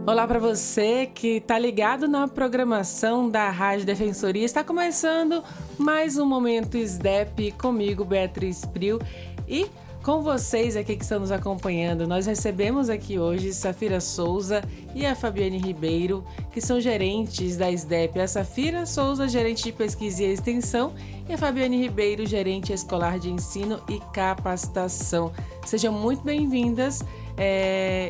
Olá para você que está ligado na programação da Rádio Defensoria. Está começando mais um Momento SDEP comigo, Beatriz Priu, e com vocês aqui que estão nos acompanhando. Nós recebemos aqui hoje Safira Souza e a Fabiane Ribeiro, que são gerentes da SDEP. A Safira Souza, gerente de pesquisa e extensão, e a Fabiane Ribeiro, gerente escolar de ensino e capacitação. Sejam muito bem-vindas.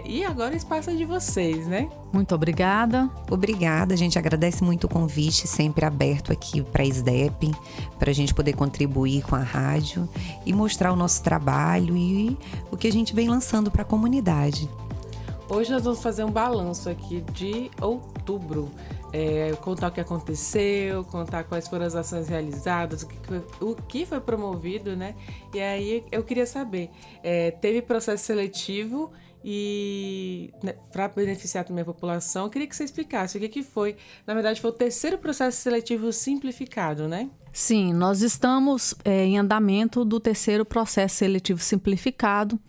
E agora o espaço é de vocês, né? Muito obrigada. Obrigada, a gente agradece muito o convite, sempre aberto aqui para a SDEP, para a gente poder contribuir com a rádio e mostrar o nosso trabalho e o que a gente vem lançando para a comunidade. Hoje nós vamos fazer um balanço aqui de outubro, contar o que aconteceu, contar quais foram as ações realizadas, o que foi promovido, né? E aí eu queria saber, teve processo seletivo e, né, para beneficiar também a população, eu queria que você explicasse o que foi. Na verdade, foi o terceiro processo seletivo simplificado, né? Sim, nós estamos em andamento do terceiro processo seletivo simplificado,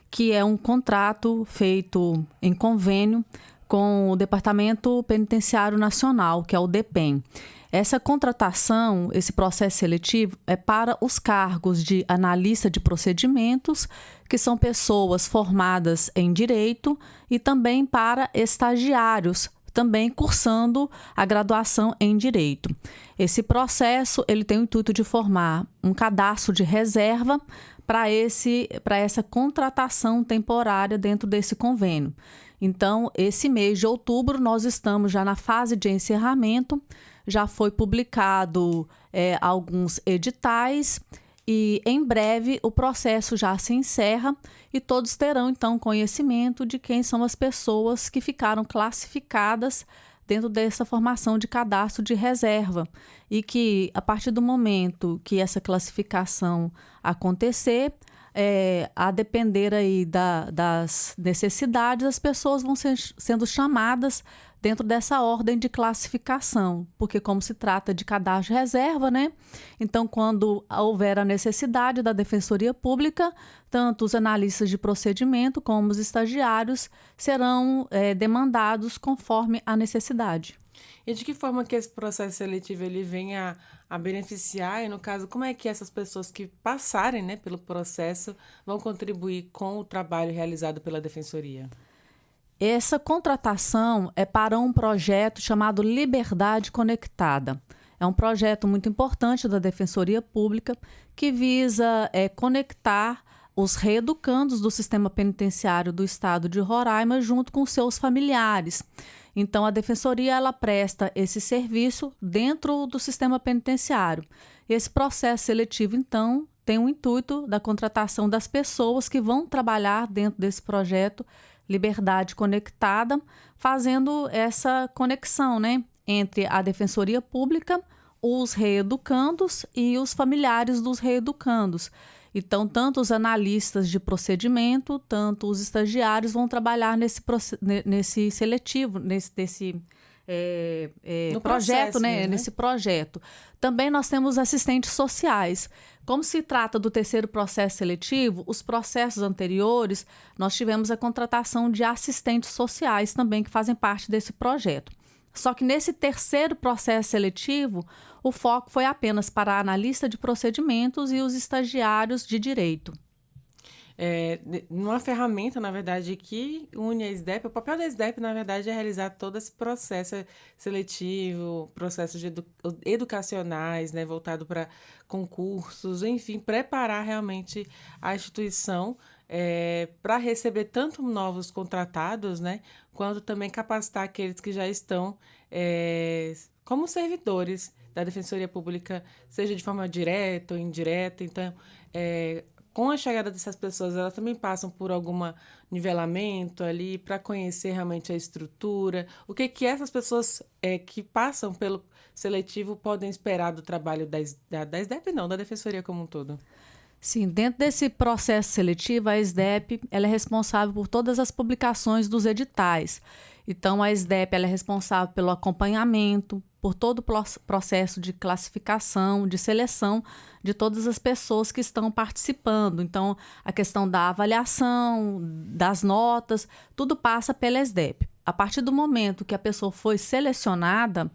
que é um contrato feito em convênio com o Departamento Penitenciário Nacional, que é o DEPEN. Essa contratação, esse processo seletivo, é para os cargos de analista de procedimentos, que são pessoas formadas em direito, e também para estagiários, também cursando a graduação em direito. Esse processo ele tem o intuito de formar um cadastro de reserva para essa contratação temporária dentro desse convênio. Então, esse mês de outubro, nós estamos já na fase de encerramento, já foi publicado alguns editais e, em breve, o processo já se encerra e todos terão, então, conhecimento de quem são as pessoas que ficaram classificadas dentro dessa formação de cadastro de reserva e que, a partir do momento que essa classificação acontecer, a depender aí das necessidades, as pessoas vão sendo chamadas dentro dessa ordem de classificação, porque como se trata de cadastro de reserva, né? Então, quando houver a necessidade da Defensoria Pública, tanto os analistas de procedimento como os estagiários serão demandados conforme a necessidade. E de que forma que esse processo seletivo ele vem a beneficiar, e no caso, como é que essas pessoas que passarem, né, pelo processo vão contribuir com o trabalho realizado pela Defensoria? Essa contratação é para um projeto chamado Liberdade Conectada. É um projeto muito importante da Defensoria Pública que visa conectar os reeducandos do sistema penitenciário do estado de Roraima junto com seus familiares. Então, a Defensoria ela presta esse serviço dentro do sistema penitenciário. Esse processo seletivo, então, tem o intuito da contratação das pessoas que vão trabalhar dentro desse projeto Liberdade Conectada, fazendo essa conexão, né, entre a Defensoria Pública, os reeducandos e os familiares dos reeducandos. Então, tanto os analistas de procedimento, tanto os estagiários vão trabalhar nesse seletivo, nesse projeto, processo né? mesmo, né? Nesse projeto. Também nós temos assistentes sociais. Como se trata do terceiro processo seletivo, os processos anteriores, nós tivemos a contratação de assistentes sociais também que fazem parte desse projeto. Só que nesse terceiro processo seletivo, o foco foi apenas para a analista de procedimentos e os estagiários de direito. Uma ferramenta, na verdade, que une a SDEP, o papel da SDEP, na verdade, é realizar todo esse processo seletivo, processos educacionais, né, voltado para concursos, enfim, preparar realmente a instituição para receber tanto novos contratados, né, quanto também capacitar aqueles que já estão como servidores da Defensoria Pública, seja de forma direta ou indireta. Então, com a chegada dessas pessoas, elas também passam por algum nivelamento ali para conhecer realmente a estrutura. O que essas pessoas que passam pelo seletivo podem esperar do trabalho da SDEP, não, da Defensoria como um todo? Sim, dentro desse processo seletivo, a SDEP ela é responsável por todas as publicações dos editais. Então, a SDEP ela é responsável pelo acompanhamento, por todo o processo de classificação, de seleção de todas as pessoas que estão participando. Então, a questão da avaliação, das notas, tudo passa pela SDEP. a partir do momento que a pessoa foi selecionada,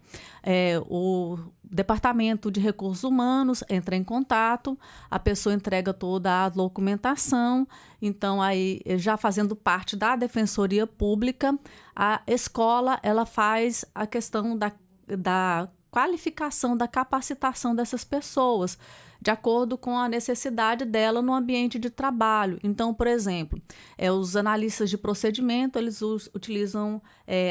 o Departamento de Recursos Humanos entra em contato, a pessoa entrega toda a documentação, então aí já fazendo parte da Defensoria Pública, a escola ela faz a questão da qualificação, da capacitação dessas pessoas, de acordo com a necessidade dela no ambiente de trabalho. Então, por exemplo, os analistas de procedimento, eles utilizam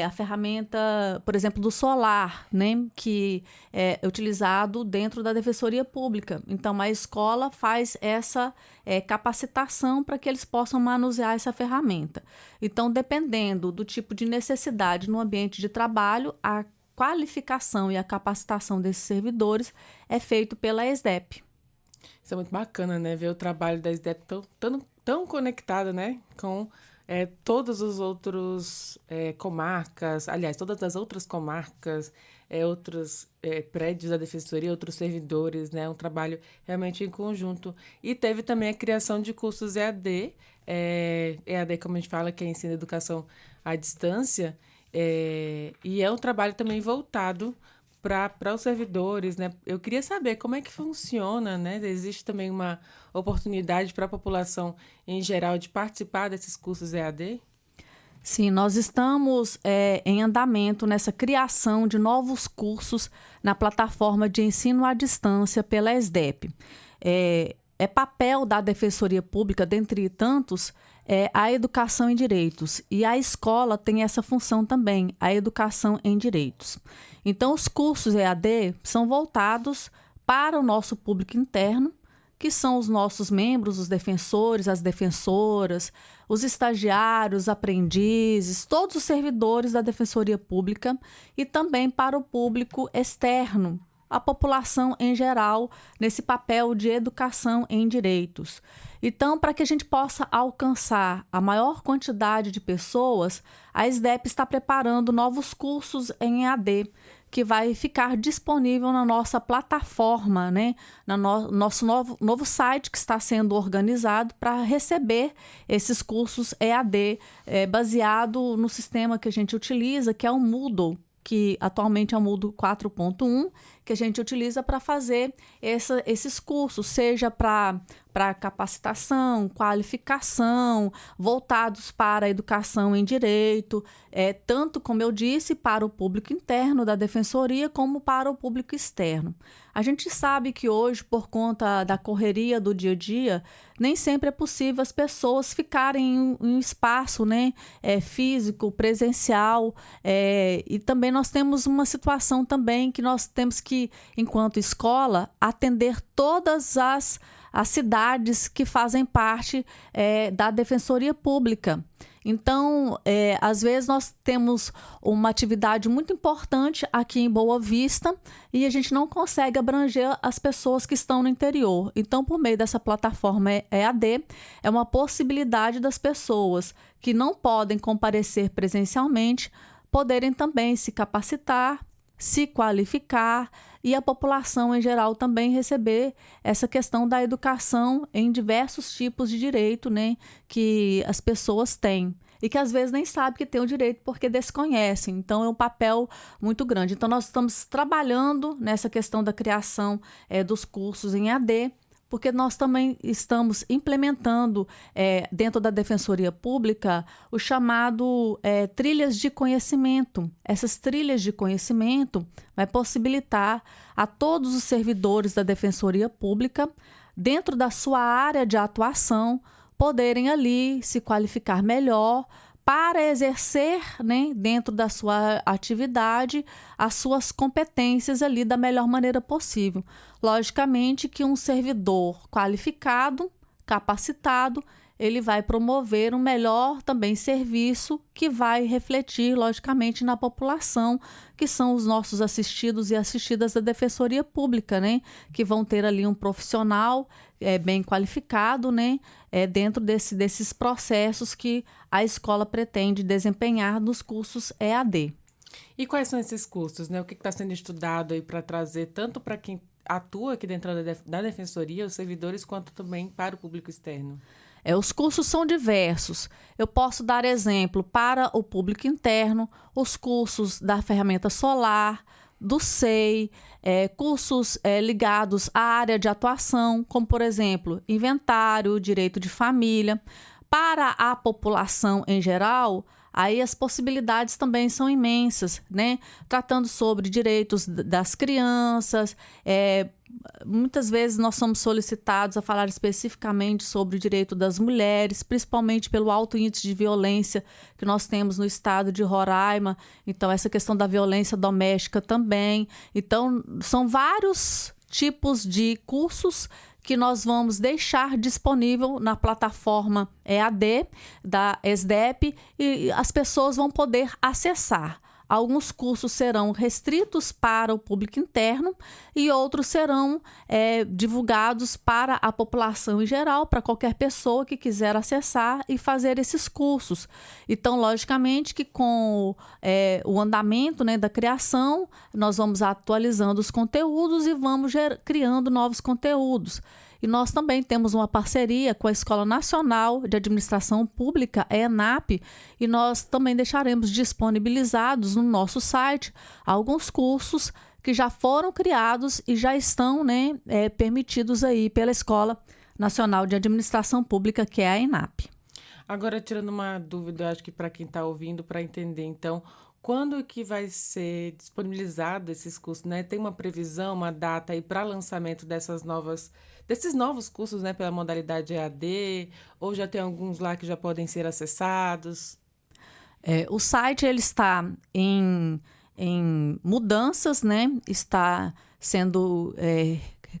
a ferramenta, por exemplo, do Solar, né, que é utilizado dentro da Defensoria Pública. Então, a escola faz essa capacitação para que eles possam manusear essa ferramenta. Então, dependendo do tipo de necessidade no ambiente de trabalho, a qualificação e a capacitação desses servidores é feito pela ESDEP. Isso é muito bacana, né? Ver o trabalho da SDEP tão conectado, né? Com todos os outros comarcas, aliás, todas as outras comarcas, outros prédios da Defensoria, outros servidores, né? Um trabalho realmente em conjunto. E teve também a criação de cursos EAD, EAD, como a gente fala, que é ensino e educação à distância, e é um trabalho também voltado para os servidores, né? Eu queria saber como é que funciona, né? Existe também uma oportunidade para a população em geral de participar desses cursos EAD? Sim, nós estamos em andamento nessa criação de novos cursos na plataforma de ensino à distância pela ESDEP. É papel da Defensoria Pública, dentre tantos, a educação em direitos. E a escola tem essa função também, a educação em direitos. Então, os cursos EAD são voltados para o nosso público interno, que são os nossos membros, os defensores, as defensoras, os estagiários, aprendizes, todos os servidores da Defensoria Pública, e também para o público externo, a população em geral, nesse papel de educação em direitos. Então, para que a gente possa alcançar a maior quantidade de pessoas, a SDEP está preparando novos cursos em EAD, que vai ficar disponível na nossa plataforma, né? No nosso novo site que está sendo organizado para receber esses cursos EAD, baseado no sistema que a gente utiliza, que é o Moodle, que atualmente é o Moodle 4.1, que a gente utiliza para fazer esses cursos, seja para capacitação, qualificação, voltados para a educação em direito, tanto, como eu disse, para o público interno da Defensoria, como para o público externo. A gente sabe que hoje, por conta da correria do dia a dia, nem sempre é possível as pessoas ficarem em um espaço, né, físico, presencial, e também nós temos uma situação também que nós temos que, enquanto escola, atender todas as cidades que fazem parte da Defensoria Pública. Então, às vezes nós temos uma atividade muito importante aqui em Boa Vista e a gente não consegue abranger as pessoas que estão no interior. Então, por meio dessa plataforma EAD, é uma possibilidade das pessoas que não podem comparecer presencialmente poderem também se capacitar, se qualificar e a população em geral também receber essa questão da educação em diversos tipos de direito, né, que as pessoas têm e que às vezes nem sabem que tem o direito porque desconhecem. Então é um papel muito grande. Então nós estamos trabalhando nessa questão da criação dos cursos em EAD, porque nós também estamos implementando dentro da Defensoria Pública o chamado trilhas de conhecimento. Essas trilhas de conhecimento vai possibilitar a todos os servidores da Defensoria Pública, dentro da sua área de atuação, poderem ali se qualificar melhor para exercer, né, dentro da sua atividade, as suas competências ali da melhor maneira possível. Logicamente que um servidor qualificado, capacitado, ele vai promover um melhor também serviço que vai refletir, logicamente, na população, que são os nossos assistidos e assistidas da Defensoria Pública, né? Que vão ter ali um profissional bem qualificado, né? Dentro desses processos que a escola pretende desempenhar nos cursos EAD. E quais são esses cursos, né? O que está sendo estudado aí para trazer tanto para quem atua aqui dentro da Defensoria, os servidores, quanto também para o público externo? Os cursos são diversos. Eu posso dar exemplo para o público interno, os cursos da ferramenta solar, do SEI, cursos ligados à área de atuação, como, por exemplo, inventário, direito de família. Para a população em geral, aí as possibilidades também são imensas, né? Tratando sobre direitos das crianças, muitas vezes nós somos solicitados a falar especificamente sobre o direito das mulheres, principalmente pelo alto índice de violência que nós temos no estado de Roraima. Então, essa questão da violência doméstica também. Então, são vários tipos de cursos que nós vamos deixar disponível na plataforma EAD da ESDEP e as pessoas vão poder acessar. Alguns cursos serão restritos para o público interno e outros serão divulgados para a população em geral, para qualquer pessoa que quiser acessar e fazer esses cursos. Então, logicamente que com o andamento, né, da criação, nós vamos atualizando os conteúdos e vamos criando novos conteúdos. E nós também temos uma parceria com a Escola Nacional de Administração Pública, a ENAP, e nós também deixaremos disponibilizados no nosso site alguns cursos que já foram criados e já estão, né, permitidos aí pela Escola Nacional de Administração Pública, que é a ENAP. Agora, tirando uma dúvida, acho que para quem está ouvindo, para entender, então, quando que vai ser disponibilizado esses cursos, né? Tem uma previsão, uma data aí para lançamento desses novos cursos, né, pela modalidade EAD, ou já tem alguns lá que já podem ser acessados? O site ele está em mudanças, né? Está sendo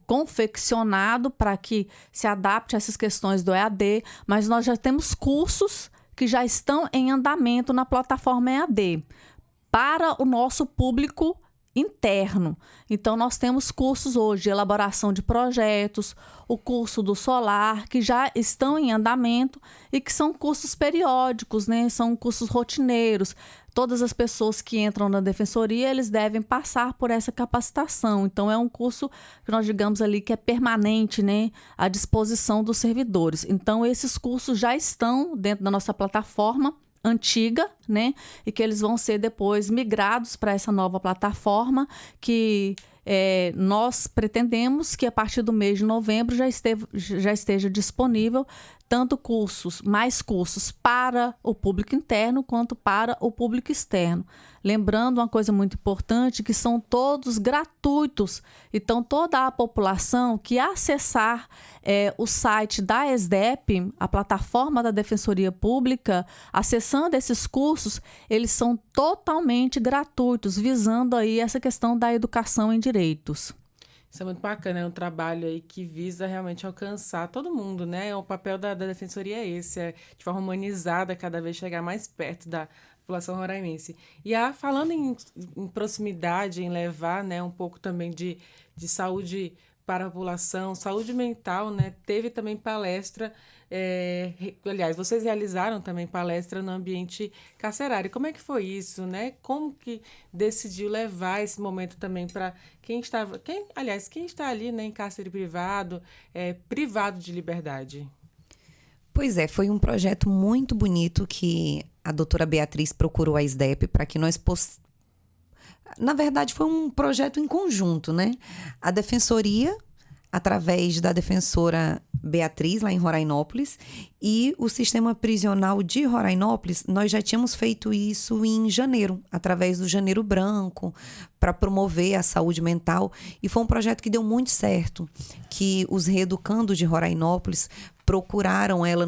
confeccionado para que se adapte a essas questões do EAD, mas nós já temos cursos que já estão em andamento na plataforma EAD para o nosso público interno. Então, nós temos cursos hoje de elaboração de projetos, o curso do solar, que já estão em andamento e que são cursos periódicos, né? São cursos rotineiros. Todas as pessoas que entram na defensoria, eles devem passar por essa capacitação. Então, é um curso que nós digamos ali que é permanente, né? À disposição dos servidores. Então, esses cursos já estão dentro da nossa plataforma antiga, né? E que eles vão ser depois migrados para essa nova plataforma que nós pretendemos que a partir do mês de novembro já esteja disponível tanto mais cursos para o público interno quanto para o público externo. Lembrando uma coisa muito importante, que são todos gratuitos. Então, toda a população que acessar o site da ESDEP, a plataforma da Defensoria Pública, acessando esses cursos, eles são totalmente gratuitos, visando aí essa questão da educação em direitos. Isso é muito bacana, é um trabalho aí que visa realmente alcançar todo mundo, né? O papel da Defensoria é esse, de forma humanizada, cada vez chegar mais perto da população roraimense. E falando em proximidade, em levar, né, um pouco também de saúde para a população, saúde mental, né? Teve também palestra, aliás, vocês realizaram também palestra no ambiente carcerário. Como é que foi isso, né? Como que decidiu levar esse momento também para quem está ali, né, em cárcere privado, privado de liberdade? Pois é, foi um projeto muito bonito que a doutora Beatriz procurou a ESDEP para que nós Na verdade, foi um projeto em conjunto, né? A Defensoria, através da defensora Beatriz, lá em Rorainópolis, e o Sistema Prisional de Rorainópolis, nós já tínhamos feito isso em janeiro, através do Janeiro Branco, para promover a saúde mental. E foi um projeto que deu muito certo, que os reeducandos de Rorainópolis procuraram ela,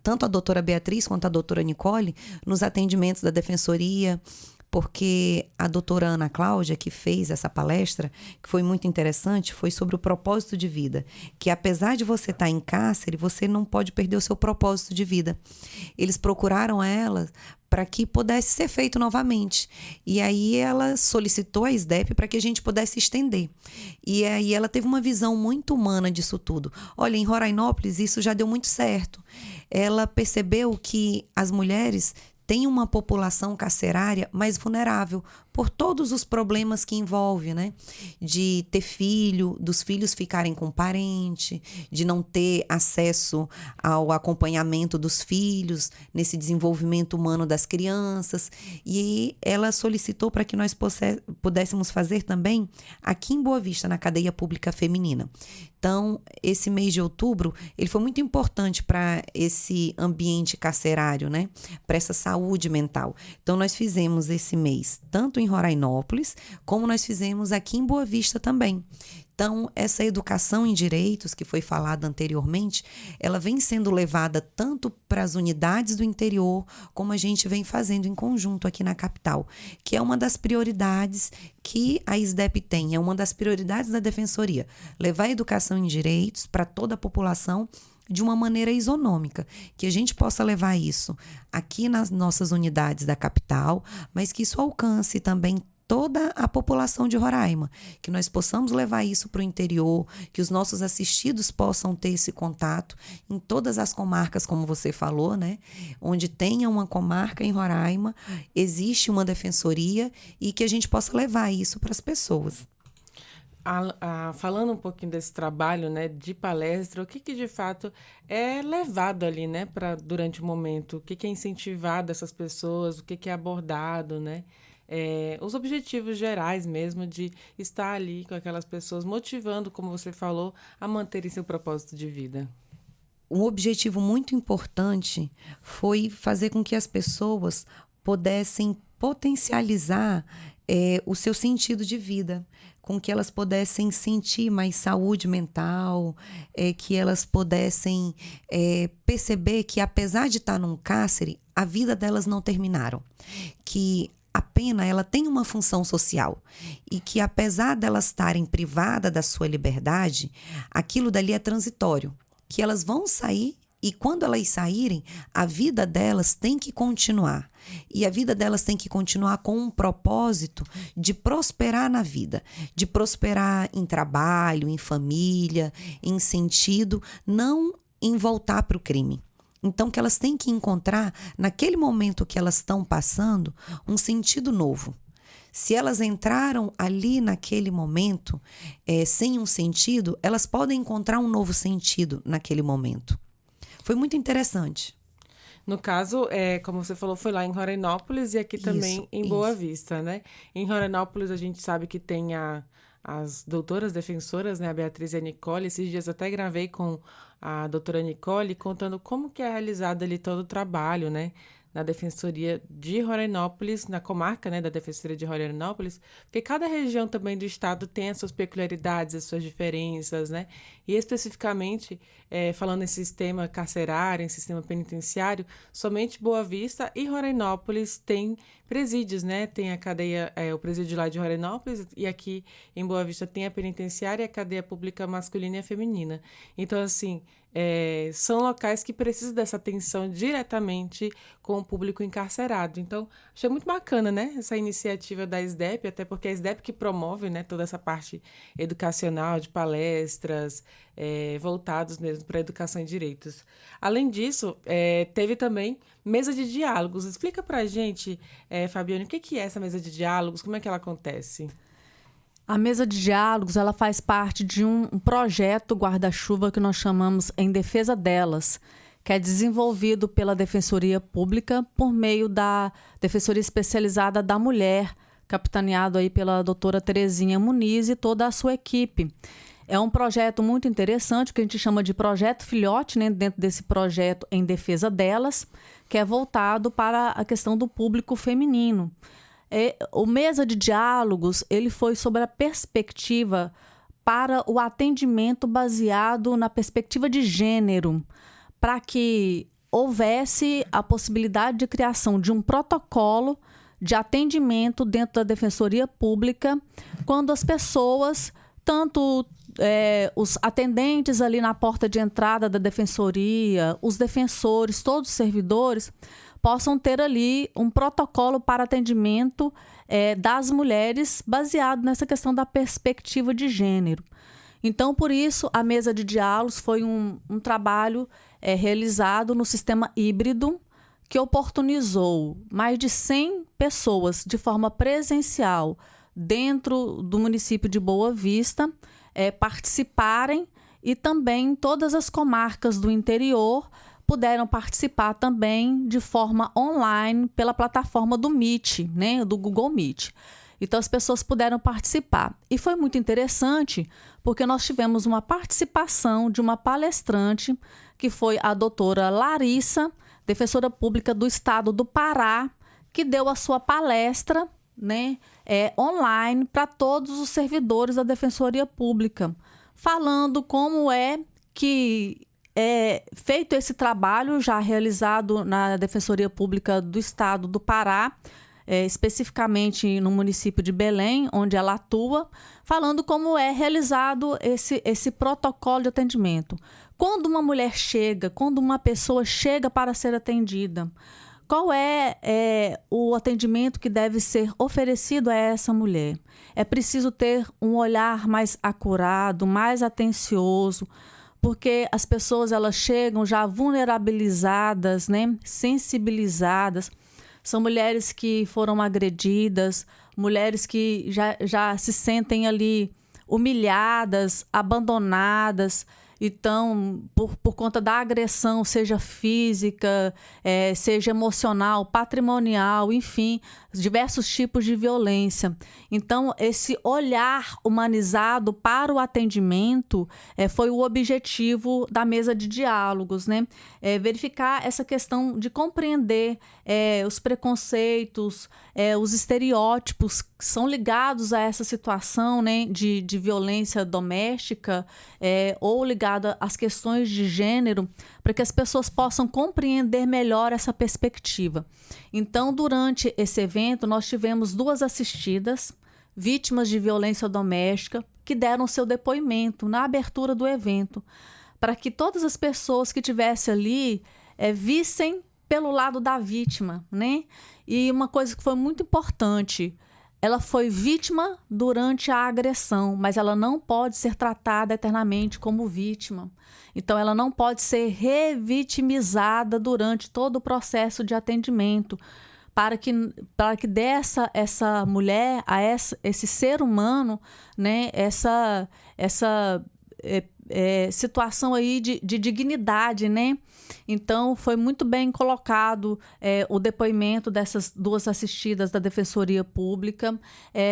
tanto a doutora Beatriz quanto a doutora Nicole, nos atendimentos da Defensoria, porque a doutora Ana Cláudia, que fez essa palestra, que foi muito interessante, foi sobre o propósito de vida, que apesar de você estar em cárcere, você não pode perder o seu propósito de vida. Eles procuraram ela para que pudesse ser feito novamente. E aí ela solicitou a ESDEP para que a gente pudesse estender. E aí ela teve uma visão muito humana disso tudo. Olha, em Rorainópolis isso já deu muito certo. Ela percebeu que as mulheres tem uma população carcerária mais vulnerável, por todos os problemas que envolve, né? De ter filho, dos filhos ficarem com parente, de não ter acesso ao acompanhamento dos filhos, nesse desenvolvimento humano das crianças. E ela solicitou para que nós pudéssemos fazer também aqui em Boa Vista, na cadeia pública feminina. Então, esse mês de outubro, ele foi muito importante para esse ambiente carcerário, né? Para essa saúde mental. Então, nós fizemos esse mês, tanto em Rorainópolis, como nós fizemos aqui em Boa Vista também. Então, essa educação em direitos, que foi falada anteriormente, ela vem sendo levada tanto para as unidades do interior, como a gente vem fazendo em conjunto aqui na capital, que é uma das prioridades que a ISDEP tem, é uma das prioridades da Defensoria, levar a educação em direitos para toda a população de uma maneira isonômica, que a gente possa levar isso aqui nas nossas unidades da capital, mas que isso alcance também toda a população de Roraima, que nós possamos levar isso para o interior, que os nossos assistidos possam ter esse contato em todas as comarcas, como você falou, né? Onde tenha uma comarca em Roraima, existe uma defensoria e que a gente possa levar isso para as pessoas. Falando um pouquinho desse trabalho, né, de palestra, o que de fato é levado ali, né, durante o momento, o que é incentivado essas pessoas, o que é abordado, né? Os objetivos gerais mesmo de estar ali com aquelas pessoas, motivando, como você falou, a manterem seu propósito de vida. Um objetivo muito importante foi fazer com que as pessoas pudessem potencializar o seu sentido de vida, com que elas pudessem sentir mais saúde mental, que elas pudessem perceber que, apesar de estar num cárcere, a vida delas não terminaram, que a pena ela tem uma função social e que, apesar delas estarem privadas da sua liberdade, aquilo dali é transitório, que elas vão sair e, quando elas saírem, a vida delas tem que continuar. E a vida delas tem que continuar com um propósito de prosperar na vida, de prosperar em trabalho, em família, em sentido, não em voltar para o crime. Então, que elas têm que encontrar, naquele momento que elas estão passando, um sentido novo. Se elas entraram ali naquele momento sem um sentido, elas podem encontrar um novo sentido naquele momento. Foi muito interessante. No caso, como você falou, foi lá em Rorainópolis e aqui também em Boa Vista, né? Em Rorainópolis, a gente sabe que tem as doutoras defensoras, né? A Beatriz e a Nicole. Esses dias até gravei com a doutora Nicole contando como que é realizado ali todo o trabalho, né? Na Defensoria de Rorainópolis, na comarca, né, da Defensoria de Rorainópolis, porque cada região também do estado tem as suas peculiaridades, as suas diferenças, né? E especificamente, falando em sistema carcerário, em sistema penitenciário, somente Boa Vista e Rorainópolis têm presídios, né? Tem a cadeia, o presídio lá de Rorainópolis, e aqui em Boa Vista tem a penitenciária e a cadeia pública masculina e feminina. Então, assim, são locais que precisam dessa atenção diretamente com o público encarcerado. Então, achei muito bacana, né, essa iniciativa da ISDEP, até porque é a ISDEP que promove, né, toda essa parte educacional, de palestras, voltados mesmo para a educação e direitos. Além disso, teve também mesa de diálogos. Explica para a gente, Fabiane, o que é essa mesa de diálogos, como é que ela acontece? A mesa de diálogos, ela faz parte de um projeto guarda-chuva que nós chamamos Em Defesa Delas, que é desenvolvido pela Defensoria Pública por meio da Defensoria Especializada da Mulher, capitaneado aí pela doutora Terezinha Muniz e toda a sua equipe. É um projeto muito interessante, que a gente chama de projeto filhote, né, dentro desse projeto Em Defesa Delas, que é voltado para a questão do público feminino. O Mesa de Diálogos, ele foi sobre a perspectiva para o atendimento baseado na perspectiva de gênero, para que houvesse a possibilidade de criação de um protocolo de atendimento dentro da Defensoria Pública, quando as pessoas, tanto os atendentes ali na porta de entrada da Defensoria, os defensores, todos os servidores, possam ter ali um protocolo para atendimento das mulheres baseado nessa questão da perspectiva de gênero. Então, por isso, a mesa de diálogos foi um trabalho realizado no sistema híbrido, que oportunizou mais de 100 pessoas de forma presencial dentro do município de Boa Vista participarem, e também todas as comarcas do interior puderam participar também de forma online pela plataforma do Meet, né, do Google Meet. Então as pessoas puderam participar. E foi muito interessante porque nós tivemos uma participação de uma palestrante, que foi a doutora Larissa, defensora pública do estado do Pará, que deu a sua palestra, né, online para todos os servidores da Defensoria Pública, falando como é que é feito esse trabalho já realizado na Defensoria Pública do Estado do Pará, especificamente no município de Belém, onde ela atua, falando como é realizado esse protocolo de atendimento. Quando uma mulher chega, quando uma pessoa chega para ser atendida, qual é o atendimento que deve ser oferecido a essa mulher? É preciso ter um olhar mais acurado, mais atencioso, porque as pessoas elas chegam já vulnerabilizadas, né? Sensibilizadas. São mulheres que foram agredidas, mulheres que já se sentem ali humilhadas, abandonadas. Então, por conta da agressão, seja física, seja emocional, patrimonial, enfim, diversos tipos de violência. Então, esse olhar humanizado para o atendimento foi o objetivo da mesa de diálogos, né? Verificar essa questão de compreender os preconceitos, os estereótipos que são ligados a essa situação, né, de violência doméstica ou ligada às questões de gênero, para que as pessoas possam compreender melhor essa perspectiva. Então, durante esse evento, nós tivemos 2 assistidas, vítimas de violência doméstica, que deram seu depoimento na abertura do evento, para que todas as pessoas que estivessem ali vissem pelo lado da vítima, né? E uma coisa que foi muito importante: ela foi vítima durante a agressão, mas ela não pode ser tratada eternamente como vítima. Então, ela não pode ser revitimizada durante todo o processo de atendimento, para que dê essa mulher, esse ser humano, né, essa situação aí de dignidade, né? Então, foi muito bem colocado o depoimento dessas 2 assistidas da Defensoria Pública.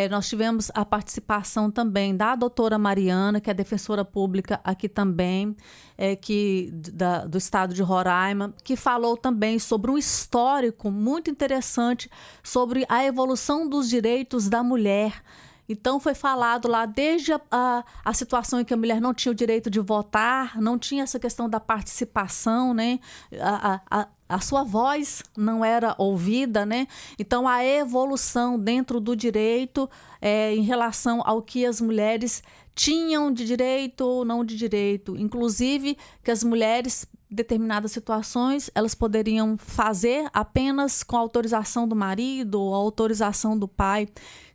Nós tivemos a participação também da doutora Mariana, que é defensora pública aqui também, do estado de Roraima, que falou também sobre um histórico muito interessante sobre a evolução dos direitos da mulher. Então, foi falado lá desde a situação em que a mulher não tinha o direito de votar, não tinha essa questão da participação, né? A sua voz não era ouvida, né? Então, a evolução dentro do direito em relação ao que as mulheres tinham de direito ou não de direito. Inclusive, que as mulheres, em determinadas situações, elas poderiam fazer apenas com a autorização do marido ou a autorização do pai.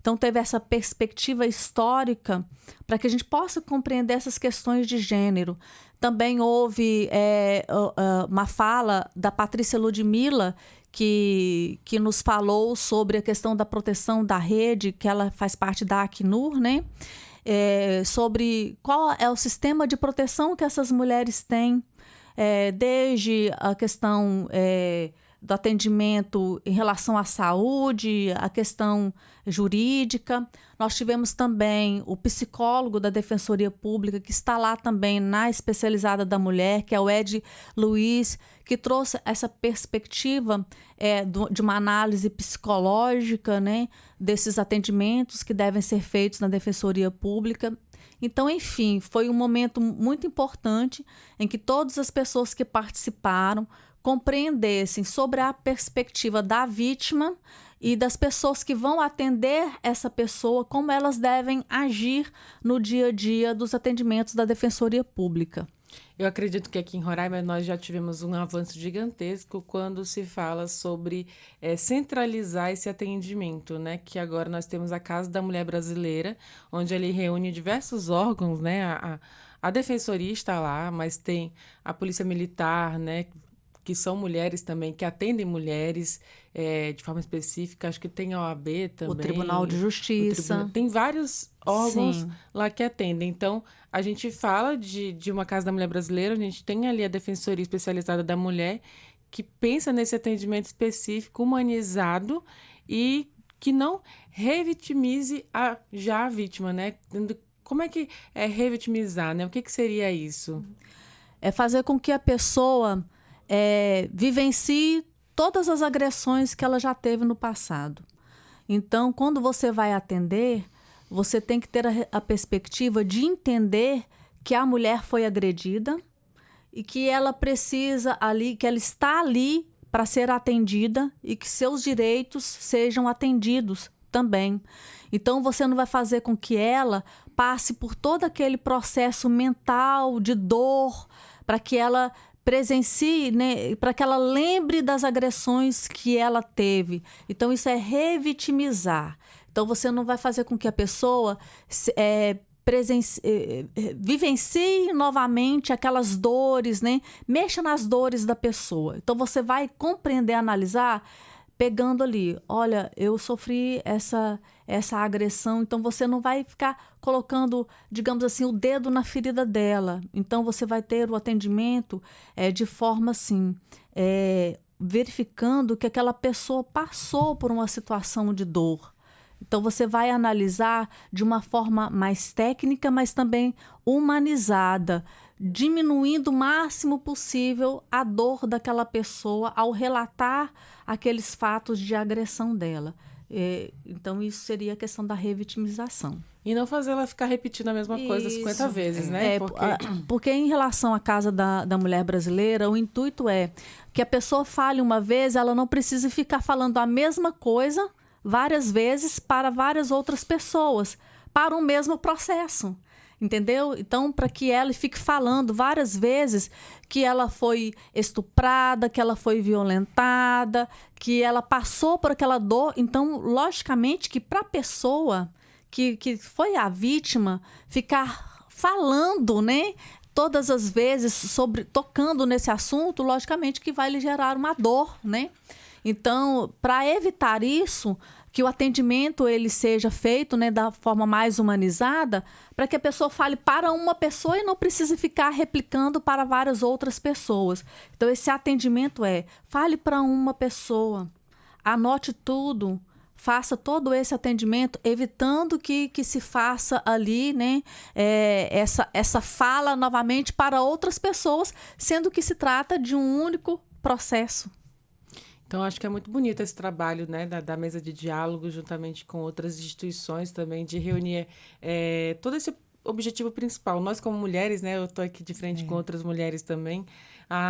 Então, teve essa perspectiva histórica para que a gente possa compreender essas questões de gênero. Também houve uma fala da Patrícia Ludmila, que nos falou sobre a questão da proteção da rede, que ela faz parte da Acnur, né? Sobre qual é o sistema de proteção que essas mulheres têm, desde a questão do atendimento em relação à saúde, a questão jurídica. Nós tivemos também o psicólogo da Defensoria Pública, que está lá também na especializada da mulher, que é o Ed Luiz, que trouxe essa perspectiva de uma análise psicológica, né, desses atendimentos que devem ser feitos na Defensoria Pública. Então, enfim, foi um momento muito importante em que todas as pessoas que participaram compreendessem sobre a perspectiva da vítima e das pessoas que vão atender essa pessoa, como elas devem agir no dia a dia dos atendimentos da Defensoria Pública. Eu acredito que aqui em Roraima nós já tivemos um avanço gigantesco quando se fala sobre centralizar esse atendimento, né? Que agora nós temos a Casa da Mulher Brasileira, onde ele reúne diversos órgãos, né? A Defensoria está lá, mas tem a Polícia Militar, né? que são mulheres também, que atendem mulheres de forma específica. Acho que tem a OAB também. O Tribunal de Justiça. Tem vários órgãos Sim. lá que atendem. Então, a gente fala de uma Casa da Mulher Brasileira, a gente tem ali a Defensoria Especializada da Mulher, que pensa nesse atendimento específico, humanizado e que não revitimize já a vítima, né? Como é que é revitimizar, né? O que seria isso? É fazer com que a pessoa vivencie todas as agressões que ela já teve no passado. Então, quando você vai atender, você tem que ter a perspectiva de entender que a mulher foi agredida e que ela precisa ali, que ela está ali para ser atendida e que seus direitos sejam atendidos também. Então, você não vai fazer com que ela passe por todo aquele processo mental de dor, para que ela presencie, né, para que ela lembre das agressões que ela teve. Então, isso é revitimizar. Então, você não vai fazer com que a pessoa vivencie novamente aquelas dores, né? Mexa nas dores da pessoa. Então, você vai compreender, analisar, pegando ali, olha, eu sofri essa agressão, então você não vai ficar colocando, digamos assim, o dedo na ferida dela. Então, você vai ter o atendimento de forma assim, verificando que aquela pessoa passou por uma situação de dor. Então, você vai analisar de uma forma mais técnica, mas também humanizada, diminuindo o máximo possível a dor daquela pessoa ao relatar aqueles fatos de agressão dela. Então, isso seria a questão da revitimização. E não fazer ela ficar repetindo a mesma coisa 50 vezes, né? Porque em relação à Casa da Mulher Brasileira, o intuito é que a pessoa fale uma vez, ela não precise ficar falando a mesma coisa várias vezes para várias outras pessoas, para o mesmo processo. Entendeu? Então, para que ela fique falando várias vezes que ela foi estuprada, que ela foi violentada, que ela passou por aquela dor. Então, logicamente que para a pessoa que foi a vítima ficar falando, né, todas as vezes tocando nesse assunto, logicamente que vai lhe gerar uma dor, né? Então, para evitar isso, que o atendimento ele seja feito, né, da forma mais humanizada, para que a pessoa fale para uma pessoa e não precise ficar replicando para várias outras pessoas. Então, esse atendimento fale para uma pessoa, anote tudo, faça todo esse atendimento, evitando que se faça ali, né, essa fala novamente para outras pessoas, sendo que se trata de um único processo. Então, acho que é muito bonito esse trabalho, né, da mesa de diálogo, juntamente com outras instituições também, de reunir todo esse objetivo principal. Nós, como mulheres, né, eu estou aqui de frente com outras mulheres também,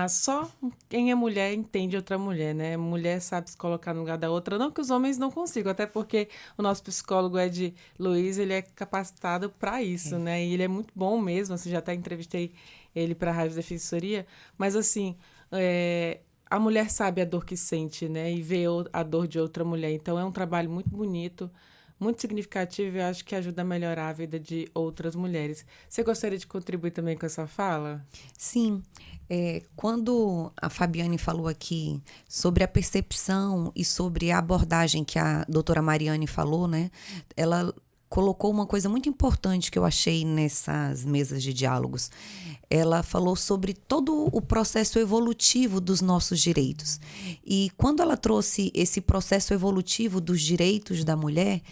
só quem é mulher entende outra mulher, né? Mulher sabe se colocar no lugar da outra, não que os homens não consigam, até porque o nosso psicólogo Ed Luiz, ele é capacitado para isso, né? E ele é muito bom mesmo, assim, já até entrevistei ele para a Rádio Defensoria, mas assim, a mulher sabe a dor que sente, né? E vê a dor de outra mulher. Então, é um trabalho muito bonito, muito significativo e eu acho que ajuda a melhorar a vida de outras mulheres. Você gostaria de contribuir também com essa fala? Sim. Quando a Fabiane falou aqui sobre a percepção e sobre a abordagem que a doutora Mariane falou, né? Ela colocou uma coisa muito importante que eu achei nessas mesas de diálogos. Ela falou sobre todo o processo evolutivo dos nossos direitos. E quando ela trouxe esse processo evolutivo dos direitos da mulher,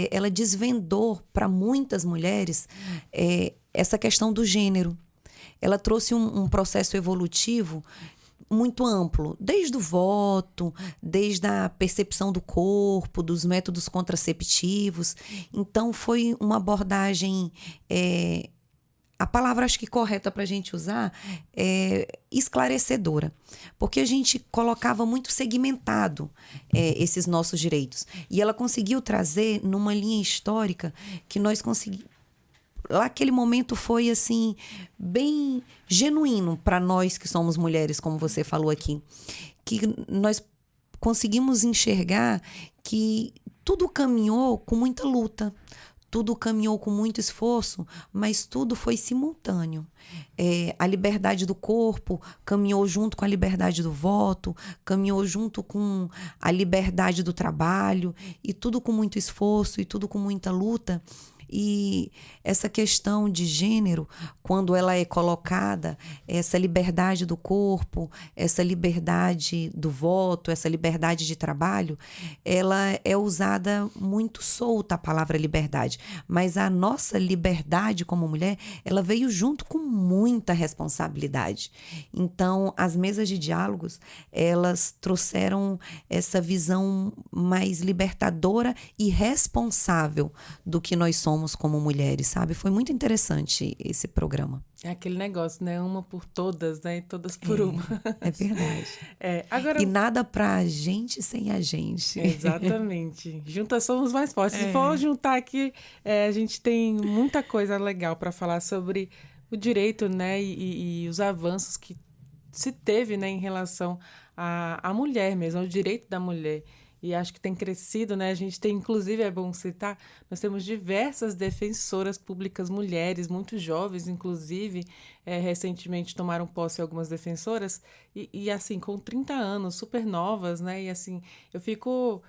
ela desvendou para muitas mulheres essa questão do gênero. Ela trouxe um processo evolutivo muito amplo, desde o voto, desde a percepção do corpo, dos métodos contraceptivos. Então, foi uma abordagem, a palavra acho que correta para a gente usar é esclarecedora, porque a gente colocava muito segmentado esses nossos direitos. E ela conseguiu trazer numa linha histórica que nós conseguimos. Lá aquele momento foi assim bem genuíno para nós que somos mulheres, como você falou aqui, que nós conseguimos enxergar que tudo caminhou com muita luta, tudo caminhou com muito esforço, mas tudo foi simultâneo. A liberdade do corpo caminhou junto com a liberdade do voto, caminhou junto com a liberdade do trabalho, e tudo com muito esforço e tudo com muita luta. E essa questão de gênero, quando ela é colocada, essa liberdade do corpo, essa liberdade do voto, essa liberdade de trabalho, ela é usada muito solta, a palavra liberdade. Mas a nossa liberdade como mulher, ela veio junto com muita responsabilidade. Então, as mesas de diálogos, elas trouxeram essa visão mais libertadora e responsável do que nós somos como mulheres, sabe? Foi muito interessante esse programa. É aquele negócio, né? Uma por todas, né? E todas por uma. É verdade. Agora... E nada pra gente sem a gente. Exatamente. Juntas somos mais fortes. Se for juntar aqui, a gente tem muita coisa legal para falar sobre o direito, né? E os avanços que se teve, né? Em relação à mulher mesmo, ao direito da mulher. E acho que tem crescido, né? A gente tem, inclusive, é bom citar, nós temos diversas defensoras públicas mulheres, muito jovens, inclusive, recentemente tomaram posse algumas defensoras, e assim, com 30 anos, super novas, né? E assim, eu fico...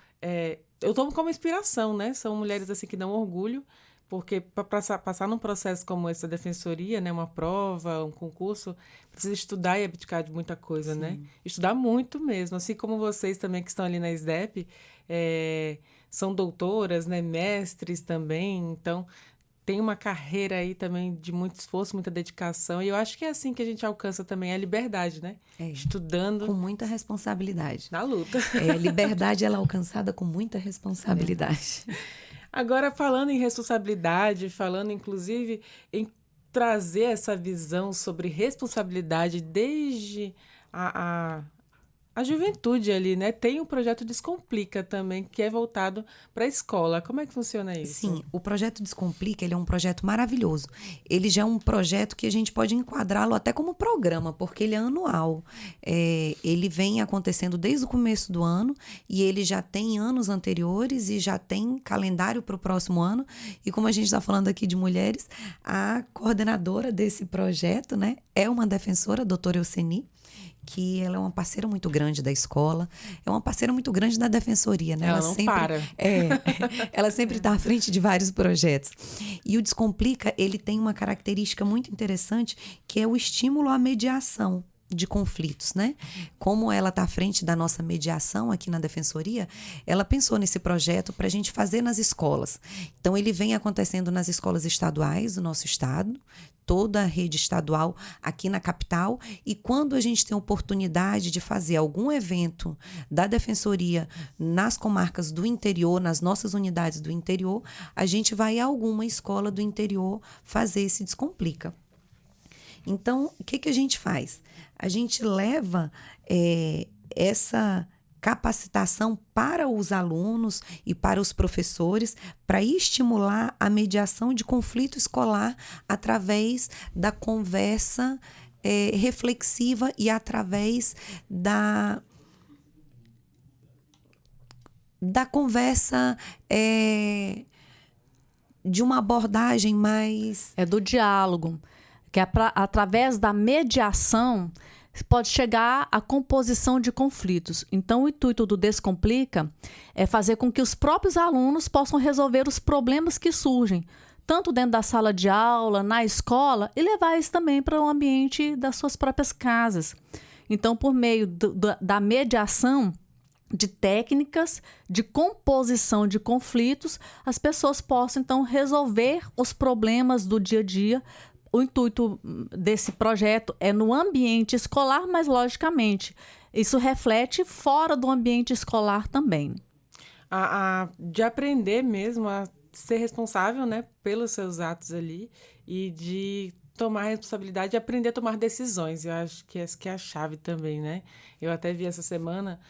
eu tomo como inspiração, né? São mulheres, assim, que dão orgulho, porque para passar num processo como esse da defensoria, né, uma prova, um concurso, precisa estudar e abdicar de muita coisa, né? Estudar muito mesmo, assim como vocês também que estão ali na SDEP, são doutoras, né, mestres também, então tem uma carreira aí também de muito esforço, muita dedicação, e eu acho que é assim que a gente alcança também a liberdade, né? Estudando. Com muita responsabilidade. Na luta. Liberdade, ela é alcançada com muita responsabilidade. Agora, falando em responsabilidade, falando inclusive em trazer essa visão sobre responsabilidade desde a juventude ali, né? Tem o projeto Descomplica também, que é voltado para a escola. Como é que funciona isso? Sim, o projeto Descomplica, ele é um projeto maravilhoso. Ele já é um projeto que a gente pode enquadrá-lo até como programa, porque ele é anual. Ele vem acontecendo desde o começo do ano e ele já tem anos anteriores e já tem calendário para o próximo ano. E como a gente está falando aqui de mulheres, a coordenadora desse projeto, né, é uma defensora, a doutora Euseni, que ela é uma parceira muito grande da escola, é uma parceira muito grande da defensoria, né? Ela não sempre para. Ela sempre está à frente de vários projetos. E o Descomplica, ele tem uma característica muito interessante, que é o estímulo à mediação de conflitos, né? Como ela está à frente da nossa mediação aqui na defensoria, ela pensou nesse projeto para a gente fazer nas escolas. Então, ele vem acontecendo nas escolas estaduais do nosso estado, toda a rede estadual aqui na capital, e quando a gente tem oportunidade de fazer algum evento da defensoria nas comarcas do interior, nas nossas unidades do interior, a gente vai a alguma escola do interior fazer esse Descomplica. Então, o que a gente faz? A gente leva essa capacitação para os alunos e para os professores para estimular a mediação de conflito escolar através da conversa reflexiva e através da conversa de uma abordagem mais... do diálogo, que é através da mediação pode chegar à composição de conflitos. Então, o intuito do Descomplica é fazer com que os próprios alunos possam resolver os problemas que surgem, tanto dentro da sala de aula, na escola, e levar isso também para o ambiente das suas próprias casas. Então, por meio da mediação de técnicas de composição de conflitos, as pessoas possam, então, resolver os problemas do dia a dia. O intuito desse projeto é no ambiente escolar, mas, logicamente, isso reflete fora do ambiente escolar também. De aprender mesmo a ser responsável, né, pelos seus atos ali e de tomar responsabilidade e aprender a tomar decisões. Eu acho que essa que é a chave também, né? Eu até vi essa semana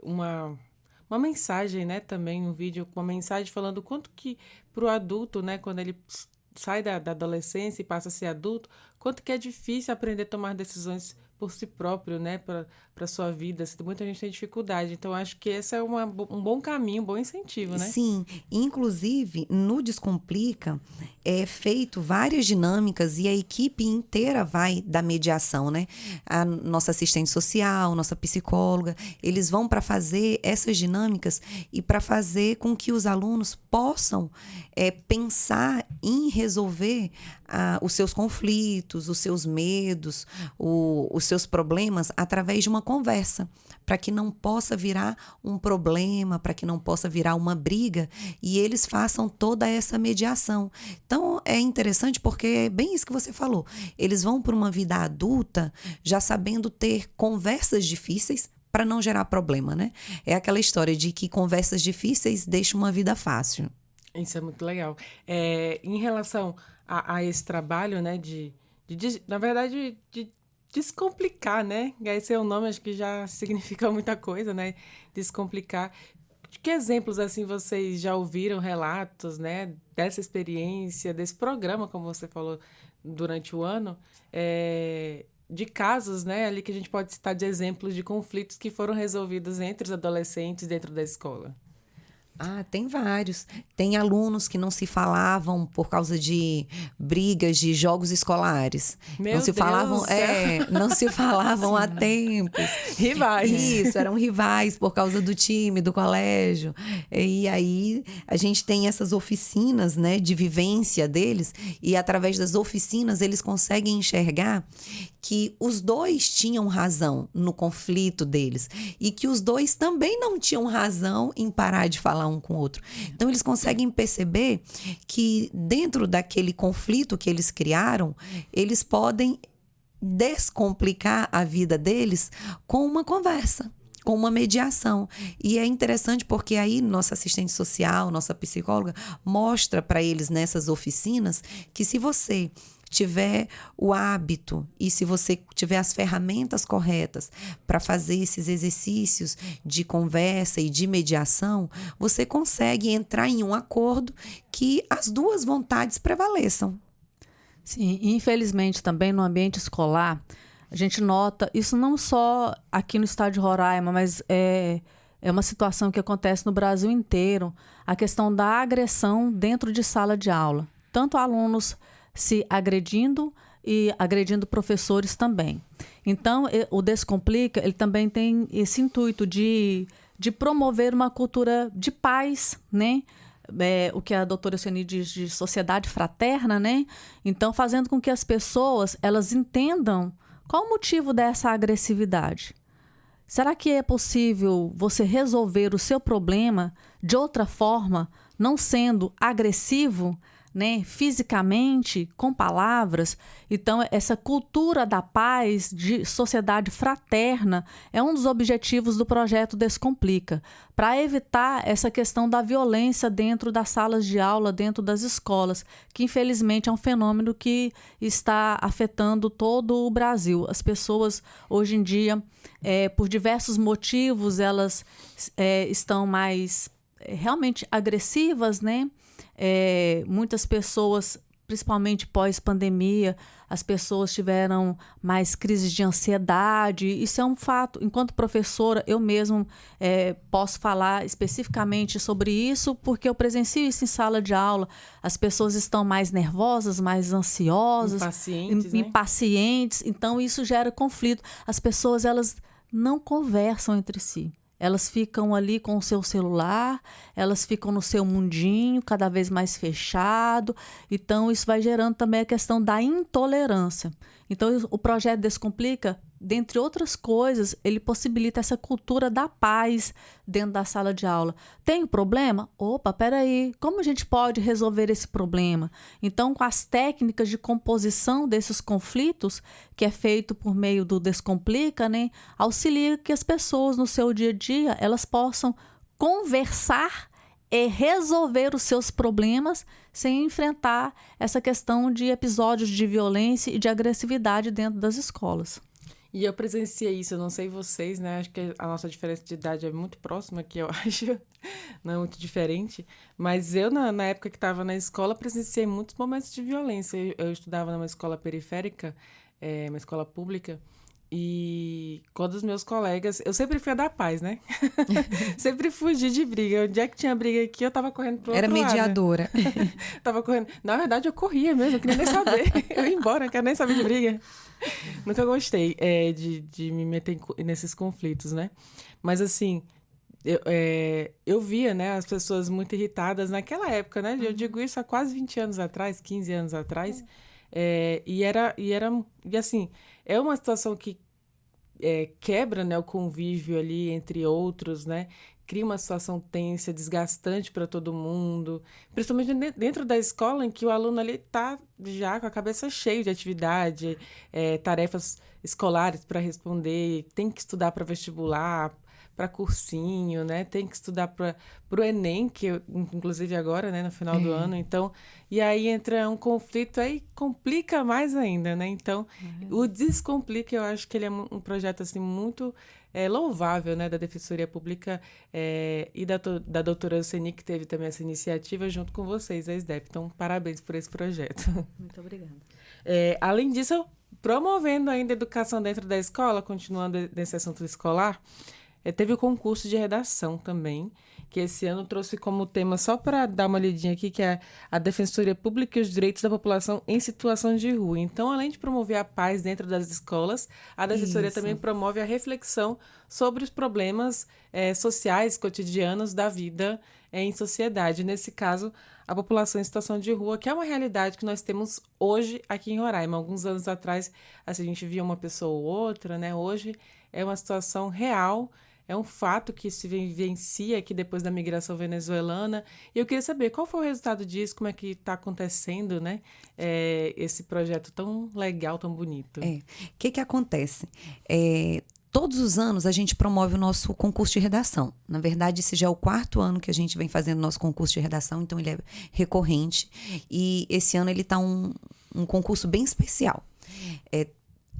uma mensagem, né, também, um vídeo com uma mensagem falando o quanto que para o adulto, né, quando ele sai da adolescência e passa a ser adulto, quanto que é difícil aprender a tomar decisões por si próprio, né, para sua vida. Muita gente tem dificuldade. Então, acho que esse é um bom caminho, um bom incentivo, né? Sim, inclusive no Descomplica é feito várias dinâmicas e a equipe inteira vai da mediação, né? A nossa assistente social, nossa psicóloga, eles vão para fazer essas dinâmicas e para fazer com que os alunos possam pensar em resolver os seus conflitos, os seus medos, os seus problemas através de uma conversa, para que não possa virar um problema, para que não possa virar uma briga, e eles façam toda essa mediação. Então, é interessante porque é bem isso que você falou. Eles vão para uma vida adulta já sabendo ter conversas difíceis para não gerar problema, né? É aquela história de que conversas difíceis deixam uma vida fácil. Isso é muito legal. Em relação a esse trabalho, né, na verdade, de descomplicar, né? Esse é o nome, acho que já significa muita coisa, né? Descomplicar. Que exemplos, assim, vocês já ouviram relatos, né, dessa experiência, desse programa, como você falou, durante o ano, de casos, né, ali que a gente pode citar de exemplos de conflitos que foram resolvidos entre os adolescentes dentro da escola? Tem vários. Tem alunos que não se falavam por causa de brigas de jogos escolares. Meu não se Deus falavam, do céu. não se falavam há tempos. Rivais. Isso, eram rivais por causa do time, do colégio. E aí a gente tem essas oficinas, né, de vivência deles, e através das oficinas eles conseguem enxergar que os dois tinham razão no conflito deles e que os dois também não tinham razão em parar de falar um com o outro. Então, eles conseguem perceber que dentro daquele conflito que eles criaram, eles podem descomplicar a vida deles com uma conversa, com uma mediação. E é interessante porque aí nossa assistente social, nossa psicóloga, mostra para eles nessas oficinas que se você tiver o hábito e se você tiver as ferramentas corretas para fazer esses exercícios de conversa e de mediação, você consegue entrar em um acordo que as duas vontades prevaleçam. Sim, e infelizmente também no ambiente escolar, a gente nota, isso não só aqui no estado de Roraima, mas é uma situação que acontece no Brasil inteiro, a questão da agressão dentro de sala de aula. Tanto alunos se agredindo e agredindo professores também. Então, o Descomplica, ele também tem esse intuito de promover uma cultura de paz, né? O que a doutora Ciani diz de sociedade fraterna, né? Então, fazendo com que as pessoas, elas entendam qual o motivo dessa agressividade. Será que é possível você resolver o seu problema de outra forma, não sendo agressivo, né, fisicamente, com palavras? Então, essa cultura da paz, de sociedade fraterna, é um dos objetivos do projeto Descomplica, para evitar essa questão da violência dentro das salas de aula, dentro das escolas, que infelizmente é um fenômeno que está afetando todo o Brasil. As pessoas, hoje em dia, por diversos motivos, elas estão mais realmente agressivas, né? Muitas pessoas, principalmente pós-pandemia, as pessoas tiveram mais crises de ansiedade. Isso é um fato. Enquanto professora, eu mesmo posso falar especificamente sobre isso, porque eu presencio isso em sala de aula. As pessoas estão mais nervosas, mais ansiosas, impacientes. Então, isso gera conflito. As pessoas, elas não conversam entre si. Elas ficam ali com o seu celular, elas ficam no seu mundinho, cada vez mais fechado. Então, isso vai gerando também a questão da intolerância. Então, o projeto Descomplica, dentre outras coisas, ele possibilita essa cultura da paz dentro da sala de aula. Tem um problema? Opa, peraí, como a gente pode resolver esse problema? Então, com as técnicas de composição desses conflitos, que é feito por meio do Descomplica, né, auxilia que as pessoas no seu dia a dia, elas possam conversar e resolver os seus problemas sem enfrentar essa questão de episódios de violência e de agressividade dentro das escolas. E eu presenciei isso, eu não sei vocês, né? Acho que a nossa diferença de idade é muito próxima aqui, eu acho. Não é muito diferente. Mas eu, na época que estava na escola, presenciei muitos momentos de violência. Eu estudava numa escola periférica, uma escola pública, E quando os meus colegas... Eu sempre fui a da paz, né? Sempre fugi de briga. Onde é que tinha briga aqui, eu tava correndo pro outro Era mediadora. lado. Tava correndo. Na verdade, eu corria mesmo, eu queria nem saber. Eu ia embora, não quero nem saber de briga. Nunca gostei de me meter nesses conflitos, né? Mas, assim, eu via, né, as pessoas muito irritadas naquela época, né? Eu digo isso há quase 20 anos atrás, 15 anos atrás. E assim, é uma situação que quebra, né, o convívio ali entre outros, né? Cria uma situação tensa, desgastante para todo mundo, principalmente dentro da escola, em que o aluno ali está já com a cabeça cheia de atividade, tarefas escolares para responder, tem que estudar para vestibular, para cursinho, né? Tem que estudar para o Enem, inclusive agora, né, no final do ano. Então, e aí entra um conflito, aí complica mais ainda, né? Então, o Descomplica, eu acho que ele é um projeto assim muito louvável, né, da Defensoria Pública e da doutora Ceni, que teve também essa iniciativa junto com vocês, a SDEP. Então, parabéns por esse projeto. Muito obrigada. Além disso, promovendo ainda a educação dentro da escola, continuando nesse assunto escolar, teve o concurso de redação também, que esse ano trouxe como tema, só para dar uma lidinha aqui, que é a Defensoria Pública e os Direitos da População em Situação de Rua. Então, além de promover a paz dentro das escolas, a Defensoria também promove a reflexão sobre os problemas sociais, cotidianos da vida em sociedade. Nesse caso, a população em situação de rua, que é uma realidade que nós temos hoje aqui em Roraima. Alguns anos atrás, assim, a gente via uma pessoa ou outra, né? Hoje é uma situação real. É um fato que se vivencia aqui depois da migração venezuelana. E eu queria saber qual foi o resultado disso, como é que está acontecendo, né? Esse projeto tão legal, tão bonito. O que acontece? Todos os anos a gente promove o nosso concurso de redação. Na verdade, esse já é o 4º ano que a gente vem fazendo o nosso concurso de redação, então ele é recorrente. E esse ano ele está um concurso bem especial.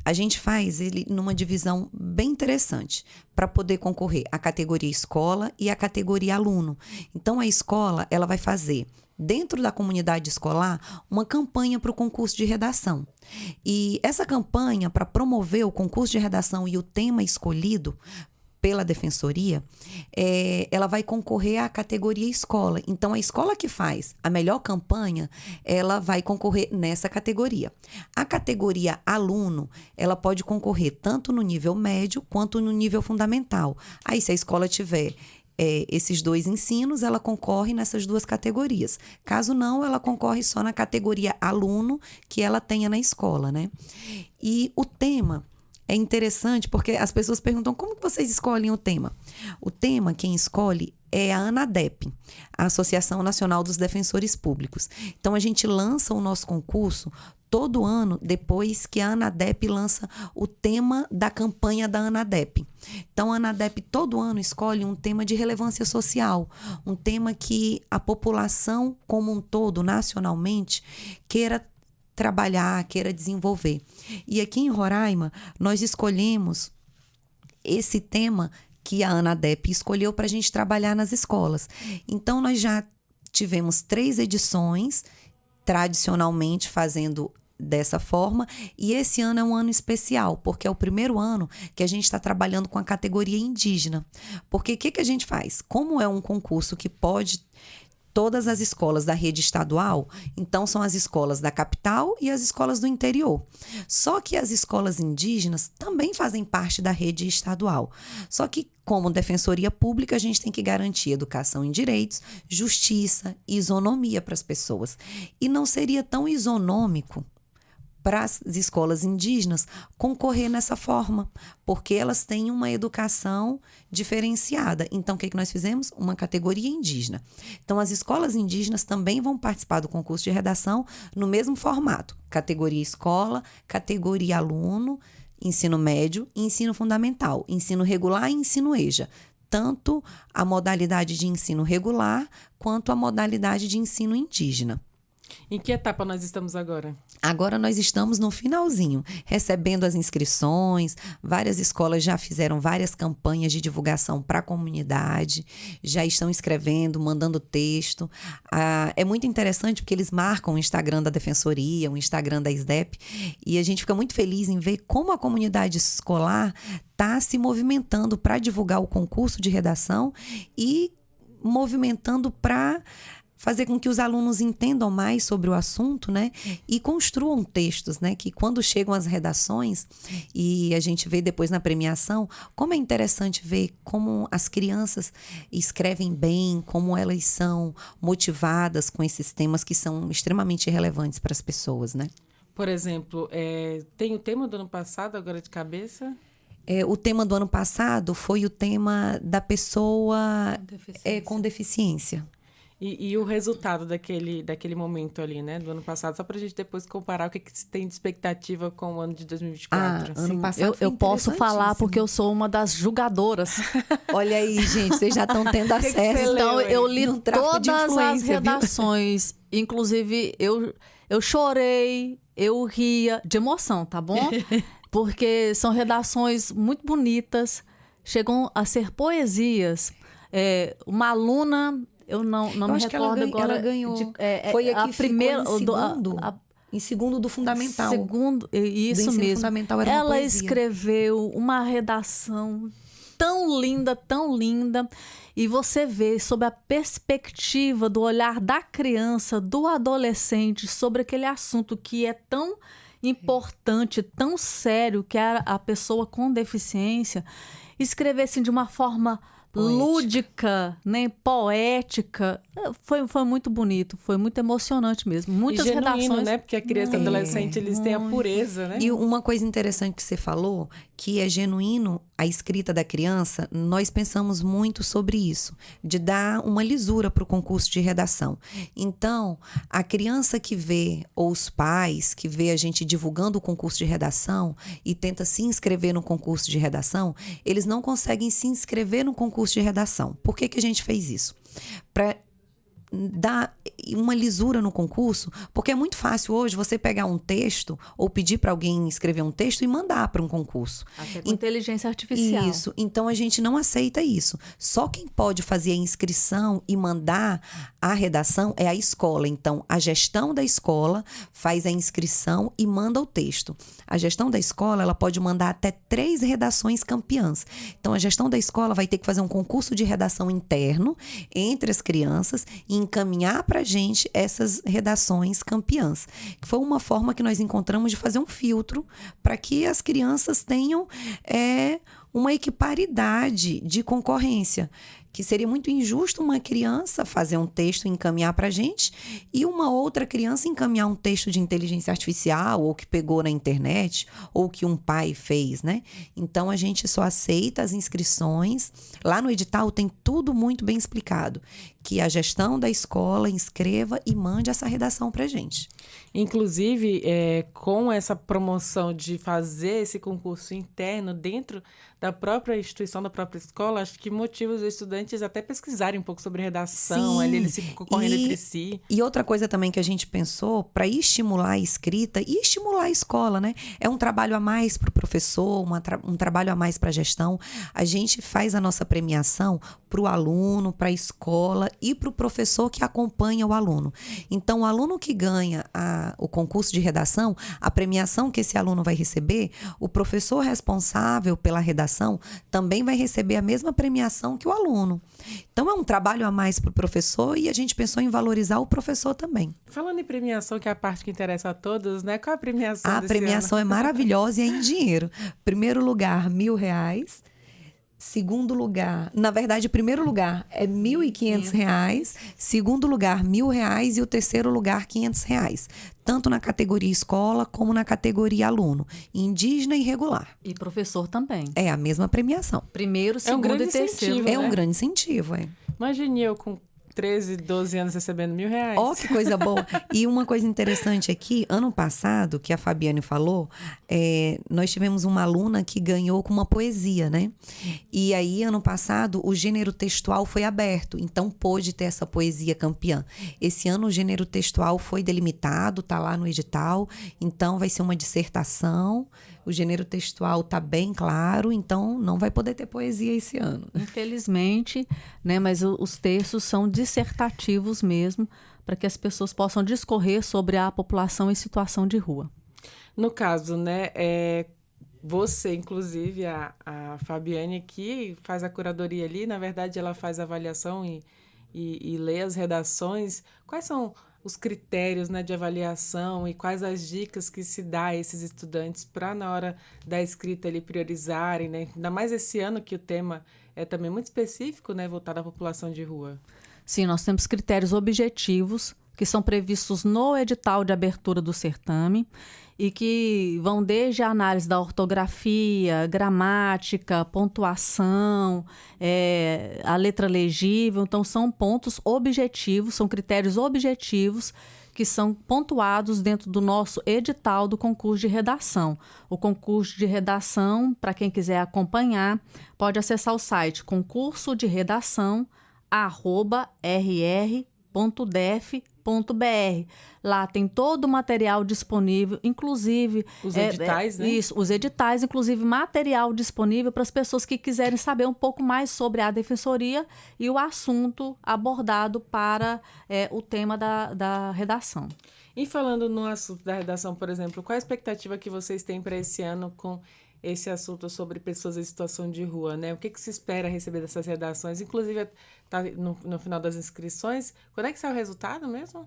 A gente faz ele numa divisão bem interessante para poder concorrer à categoria escola e à categoria aluno. Então, a escola ela vai fazer, dentro da comunidade escolar, uma campanha para o concurso de redação. E essa campanha, para promover o concurso de redação e o tema escolhido pela Defensoria, ela vai concorrer à categoria escola. Então, a escola que faz a melhor campanha, ela vai concorrer nessa categoria. A categoria aluno, ela pode concorrer tanto no nível médio quanto no nível fundamental. Aí, se a escola tiver esses 2 ensinos, ela concorre nessas 2 categorias. Caso não, ela concorre só na categoria aluno que ela tenha na escola, né? E o tema é interessante porque as pessoas perguntam como que vocês escolhem o tema. O tema, quem escolhe é a ANADEP, a Associação Nacional dos Defensores Públicos. Então, a gente lança o nosso concurso todo ano depois que a ANADEP lança o tema da campanha da ANADEP. Então, a ANADEP todo ano escolhe um tema de relevância social, um tema que a população como um todo, nacionalmente, queira trabalhar, queira desenvolver. E aqui em Roraima, nós escolhemos esse tema que a ANADEP escolheu para a gente trabalhar nas escolas. Então, nós já tivemos 3 edições, tradicionalmente fazendo dessa forma, e esse ano é um ano especial, porque é o primeiro ano que a gente está trabalhando com a categoria indígena. Porque o que a gente faz? Como é um concurso que pode todas as escolas da rede estadual, então são as escolas da capital e as escolas do interior. Só que as escolas indígenas também fazem parte da rede estadual. Só que, como Defensoria Pública, a gente tem que garantir educação em direitos, justiça e isonomia para as pessoas. E não seria tão isonômico para as escolas indígenas concorrer nessa forma, porque elas têm uma educação diferenciada. Então, o que nós fizemos? Uma categoria indígena. Então, as escolas indígenas também vão participar do concurso de redação no mesmo formato. Categoria escola, categoria aluno, ensino médio e ensino fundamental, ensino regular e ensino EJA. Tanto a modalidade de ensino regular quanto a modalidade de ensino indígena. Em que etapa nós estamos agora? Agora nós estamos no finalzinho, recebendo as inscrições. Várias escolas já fizeram várias campanhas de divulgação para a comunidade, já estão escrevendo, mandando texto. É muito interessante porque eles marcam o Instagram da Defensoria, o Instagram da SDEP, e a gente fica muito feliz em ver como a comunidade escolar está se movimentando para divulgar o concurso de redação e movimentando para fazer com que os alunos entendam mais sobre o assunto, né? E construam textos, né? Que quando chegam as redações, e a gente vê depois na premiação, como é interessante ver como as crianças escrevem bem, como elas são motivadas com esses temas que são extremamente relevantes para as pessoas, né? Por exemplo, tem o tema do ano passado, agora de cabeça? O tema do ano passado foi o tema da pessoa com deficiência. E o resultado daquele momento ali, né? Do ano passado, só pra gente depois comparar o que se tem de expectativa com o ano de 2024. Ano passado eu posso falar porque eu sou uma das julgadoras. Olha aí, gente, vocês já estão tendo acesso. Então, eu li todas as viu? redações. Inclusive, eu chorei, eu ria de emoção, tá bom? Porque são redações muito bonitas, chegam a ser poesias. Uma aluna... Eu não me recordo agora. Ela ganhou. Foi a que primeira, em segundo do fundamental. Isso do mesmo. Fundamental era ela uma poesia. escreveu uma redação tão linda, e você vê sob a perspectiva do olhar da criança, do adolescente, sobre aquele assunto que é tão importante, tão sério, que é a pessoa com deficiência, escrever assim de uma forma lúdica, né, poética, foi muito bonito, foi muito emocionante mesmo. Muitas e genuíno, redações, né? Porque a criança e adolescente, eles têm a pureza, né? E uma coisa interessante que você falou, que é genuíno a escrita da criança, nós pensamos muito sobre isso, de dar uma lisura para o concurso de redação. Então, a criança que vê, ou os pais que vê a gente divulgando o concurso de redação e tenta se inscrever no concurso de redação, eles não conseguem se inscrever no concurso de redação. Por que a gente fez isso? Para dar uma lisura no concurso, porque é muito fácil hoje você pegar um texto ou pedir para alguém escrever um texto e mandar para um concurso. Até com inteligência artificial. Isso. Então, a gente não aceita isso. Só quem pode fazer a inscrição e mandar a redação é a escola. Então, a gestão da escola faz a inscrição e manda o texto. A gestão da escola, ela pode mandar até 3 redações campeãs. Então, a gestão da escola vai ter que fazer um concurso de redação interno entre as crianças e encaminhar para a gente essas redações campeãs. Foi uma forma que nós encontramos de fazer um filtro para que as crianças tenham uma equiparidade de concorrência. Que seria muito injusto uma criança fazer um texto e encaminhar para a gente e uma outra criança encaminhar um texto de inteligência artificial ou que pegou na internet ou que um pai fez, né? Então, a gente só aceita as inscrições. Lá no edital tem tudo muito bem explicado, que a gestão da escola inscreva e mande essa redação para a gente. Inclusive, com essa promoção de fazer esse concurso interno dentro da própria instituição, da própria escola, acho que motiva os estudantes até pesquisarem um pouco sobre redação, Sim, ali eles ficam concorrendo entre si. E outra coisa também que a gente pensou, para estimular a escrita e estimular a escola, né? É um trabalho a mais para o professor, um trabalho a mais para a gestão. A gente faz a nossa premiação para o aluno, para a escola e para o professor que acompanha o aluno. Então, o aluno que ganha o concurso de redação, a premiação que esse aluno vai receber, o professor responsável pela redação também vai receber a mesma premiação que o aluno. Então, é um trabalho a mais para o professor e a gente pensou em valorizar o professor também. Falando em premiação, que é a parte que interessa a todos, né? Qual é a premiação A desse premiação ano? é maravilhosa e é em dinheiro. Primeiro lugar, R$1.000. Segundo lugar, na verdade, o primeiro lugar é R$1.500, segundo lugar R$1.000 e o terceiro lugar R$500, tanto na categoria escola como na categoria aluno, indígena e regular. E professor também. É a mesma premiação. Primeiro, um segundo grande e terceiro. incentivo, É um né? grande incentivo, é. Imagine eu com 13, 12 anos recebendo R$1.000. Ó, que coisa boa. E uma coisa interessante aqui, ano passado, que a Fabiane falou, nós tivemos uma aluna que ganhou com uma poesia, né? E aí, ano passado, o gênero textual foi aberto, então pôde ter essa poesia campeã. Esse ano o gênero textual foi delimitado, tá lá no edital, então vai ser uma dissertação. O gênero textual tá bem claro, então não vai poder ter poesia esse ano. Infelizmente, né, mas os textos são dissertativos mesmo, para que as pessoas possam discorrer sobre a população em situação de rua. No caso, né, você, inclusive, a Fabiane aqui, faz a curadoria ali, na verdade ela faz a avaliação e lê as redações. Quais são os critérios, né, de avaliação e quais as dicas que se dá a esses estudantes para, na hora da escrita, ali, priorizarem, né? Ainda mais esse ano que o tema é também muito específico, né, voltado à população de rua. Sim, nós temos critérios objetivos que são previstos no edital de abertura do certame e que vão desde a análise da ortografia, gramática, pontuação, a letra legível. Então, são pontos objetivos, são critérios objetivos que são pontuados dentro do nosso edital do concurso de redação. O concurso de redação, para quem quiser acompanhar, pode acessar o site concursoderredação@rr.def.br. Lá tem todo o material disponível, inclusive... Os editais, né? Isso, os editais, inclusive material disponível para as pessoas que quiserem saber um pouco mais sobre a defensoria e o assunto abordado para o tema da redação. E falando no assunto da redação, por exemplo, qual a expectativa que vocês têm para esse ano com esse assunto sobre pessoas em situação de rua, né? O que se espera receber dessas redações? Inclusive, tá no final das inscrições. Quando é que sai o resultado mesmo?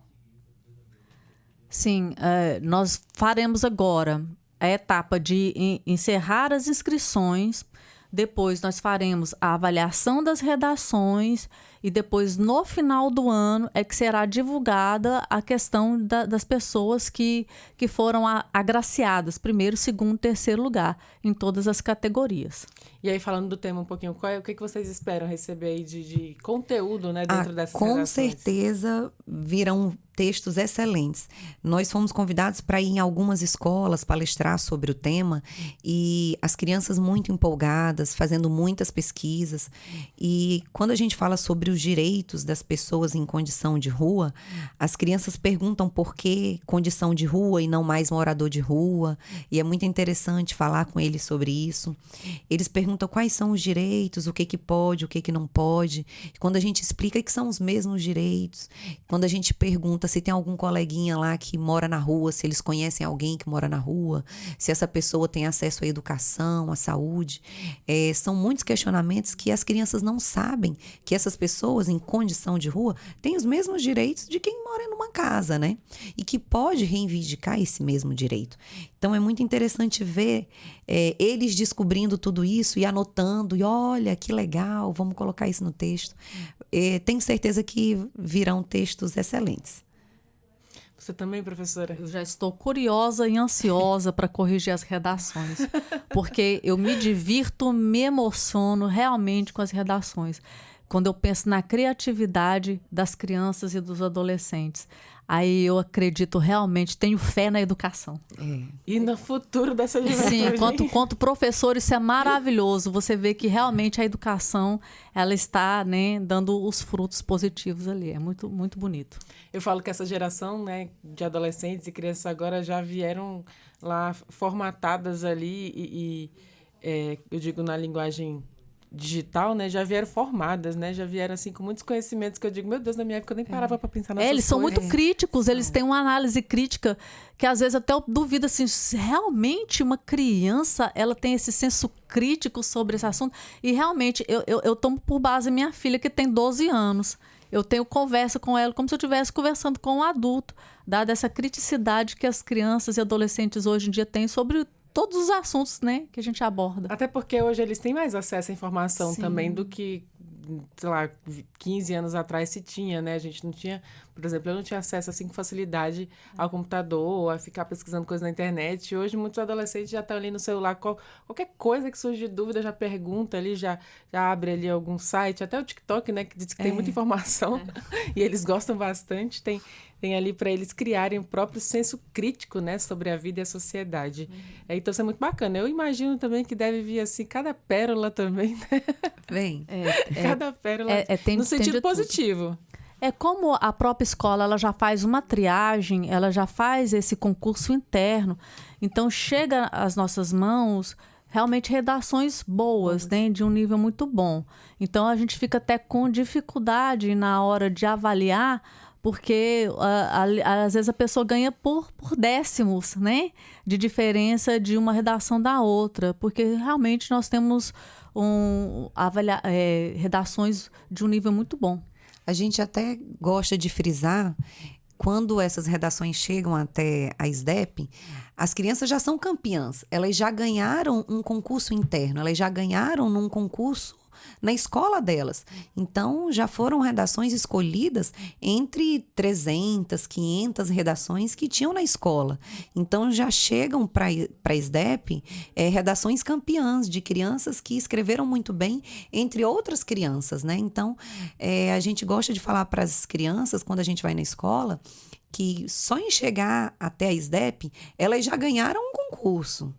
Sim, nós faremos agora a etapa de encerrar as inscrições, depois nós faremos a avaliação das redações e depois, no final do ano, é que será divulgada a questão das pessoas que foram agraciadas, primeiro, segundo, terceiro lugar, em todas as categorias. E aí, falando do tema um pouquinho, o que vocês esperam receber aí de conteúdo, né, dentro dessas com redações? certeza virão textos excelentes. Nós fomos convidados para ir em algumas escolas palestrar sobre o tema e as crianças muito empolgadas, fazendo muitas pesquisas. E quando a gente fala sobre os direitos das pessoas em condição de rua, as crianças perguntam por que condição de rua e não mais morador de rua. E é muito interessante falar com eles sobre isso. Eles perguntam quais são os direitos, o que pode, o que não pode. E quando a gente explica que são os mesmos direitos, quando a gente pergunta se tem algum coleguinha lá que mora na rua, se eles conhecem alguém que mora na rua, se essa pessoa tem acesso à educação, à saúde. São muitos questionamentos que as crianças não sabem que essas pessoas em condição de rua têm os mesmos direitos de quem mora numa casa, né? E que pode reivindicar esse mesmo direito. Então, é muito interessante ver eles descobrindo tudo isso e anotando. E olha, que legal, vamos colocar isso no texto. Tenho certeza que virão textos excelentes. Você também, professora? Eu já estou curiosa e ansiosa para corrigir as redações, porque eu me divirto, me emociono realmente com as redações. Quando eu penso na criatividade das crianças e dos adolescentes, aí eu acredito realmente, tenho fé na educação. E no futuro dessa juventude. Sim, enquanto professor, isso é maravilhoso. Você vê que realmente a educação, ela está, né, dando os frutos positivos ali. É muito, muito bonito. Eu falo que essa geração, né, de adolescentes e crianças agora já vieram lá formatadas ali eu digo na linguagem digital, né, já vieram formadas, né, já vieram assim com muitos conhecimentos que eu digo, meu Deus, na minha época eu nem parava para pensar nessas eles são coisas. muito críticos, eles têm uma análise crítica que às vezes até eu duvido assim, se realmente uma criança, ela tem esse senso crítico sobre esse assunto. E realmente, eu tomo por base a minha filha que tem 12 anos. Eu tenho conversa com ela como se eu estivesse conversando com um adulto, dada essa criticidade que as crianças e adolescentes hoje em dia têm sobre todos os assuntos, né, que a gente aborda. Até porque hoje eles têm mais acesso à informação Sim. também do que sei lá, 15 anos atrás se tinha, né? A gente não tinha, por exemplo, eu não tinha acesso assim com facilidade ao computador, a ficar pesquisando coisas na internet. E hoje muitos adolescentes já estão ali no celular, qualquer coisa que surge de dúvida já pergunta ali, já abre ali algum site, até o TikTok, né? Que diz que tem muita informação e eles gostam bastante, tem ali para eles criarem o próprio senso crítico, né, sobre a vida e a sociedade. Então, isso é muito bacana. Eu imagino também que deve vir, assim, cada pérola também, né? Vem. Cada pérola no sentido positivo. É como a própria escola, ela já faz uma triagem, ela já faz esse concurso interno. Então, chega às nossas mãos realmente redações boas, né, de um nível muito bom. Então, a gente fica até com dificuldade na hora de avaliar, porque às vezes a pessoa ganha por décimos, né, de diferença de uma redação da outra, porque realmente nós temos redações de um nível muito bom. A gente até gosta de frisar, quando essas redações chegam até a SDEP, as crianças já são campeãs, elas já ganharam um concurso interno, elas já ganharam num concurso na escola delas. Então, já foram redações escolhidas entre 300, 500 redações que tinham na escola. Então, já chegam para a SDEP redações campeãs de crianças que escreveram muito bem, entre outras crianças, né? Então, a gente gosta de falar para as crianças, quando a gente vai na escola, que só em chegar até a SDEP, elas já ganharam um concurso.